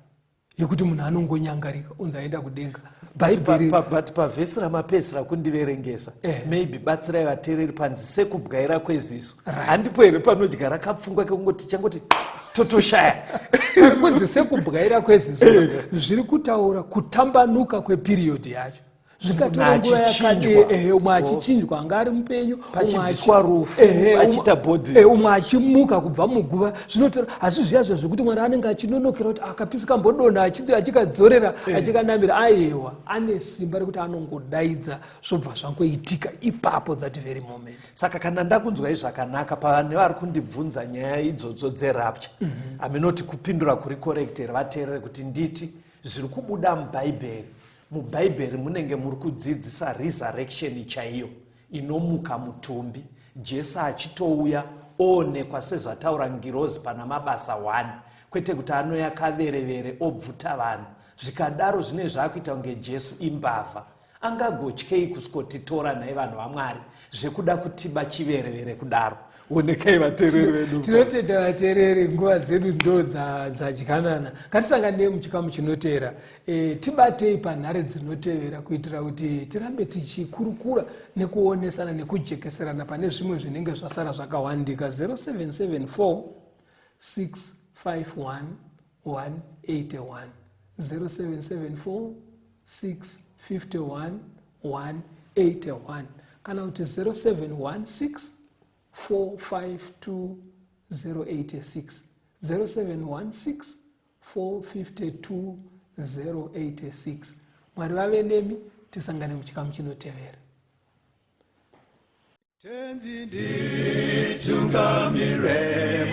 yekuti munhu anongonyangarika unzi aenda kudenga but pavhesi ramapedzisira kundiverengesa maybe batsirai vateereri panzi sekubwaira kweziso handipo here panodya rakapfungwa kekungoti changoti totoshaya kunzi sekubwaira kweziso zviri kutaura kutambanuka kwepiriyodhi yacho zvikatora nguva yakadii umwe achichinjwa anga ari mupenyu pachibviswa rufu achita bhodhi umwe achimuka kubva muguva zvinotora asi zviya zvekuti mwari anenge achinonokera kuti akapisika mbodonha achikadzorera achikanamira aiwa ane simba rekuti anongodaidza zvobva zvangoitika ipapo that very moment. Saka kana ndakunzwai zvakanaka pane vari kundibvunza nyaya idzodzo dzerapture aminoti kupindura kuri correct here vateerere kuti nditi zviri kubuda mubhaibheri. Mubhaibheri munenge muri kudzidzisa resurrection chaiyo inomuka mutumbi, Jesu achitouya oonekwa sezvataura ngirozi pana mabasa 1 kwete kuti anoya kaverevere obvuta vanhu. Zvikadaro zvine zvaakuita kunge Jesu imbavha. Angagotyei kusikotitora naye vanhu vaMwari zvekuda kutiba chiverevere kudaro. Onekai vateereri vedu. Tinotenda vateereri, nguva dzedu ndo dzadyanana. Ngatisanganei muchikamu chinoteera. Tibatei panhare dzinotevera kuitira kuti tirambe tichikurukura nekuonesana nekujekeserana pane zvimwe zvinenge zvasara zvakawandika. 0774 651 181 0774 651 181 kana kuti 0716 452 086 0716 452 086. Mwari vave nemi, tisangane muchikamu chinotevera. Tenzi nditungamire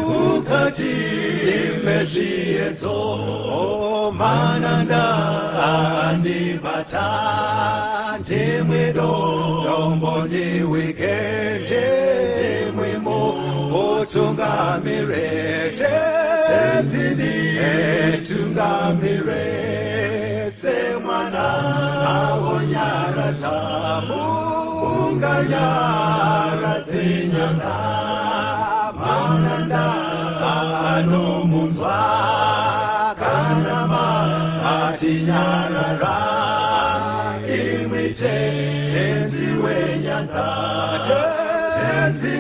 mukati mezviedzo mananda andibata ndimwedo dombo ndiwikende ndimwimo otungamire tenzi nditungamire semwana awonyara tamu unganyara dzinyanga mananda anomunzwa kanama atinyarara imwite tenzi wenyanza tenzi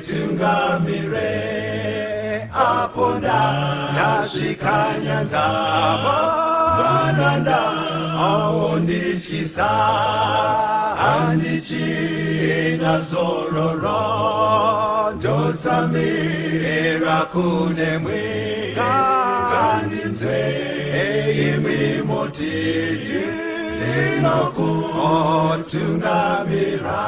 nditungamire aponda ndasvika nyanza mananda aondityisa andichina zororo ndosamira kune mwika kandinzwe imwi motiti ndinokutungamira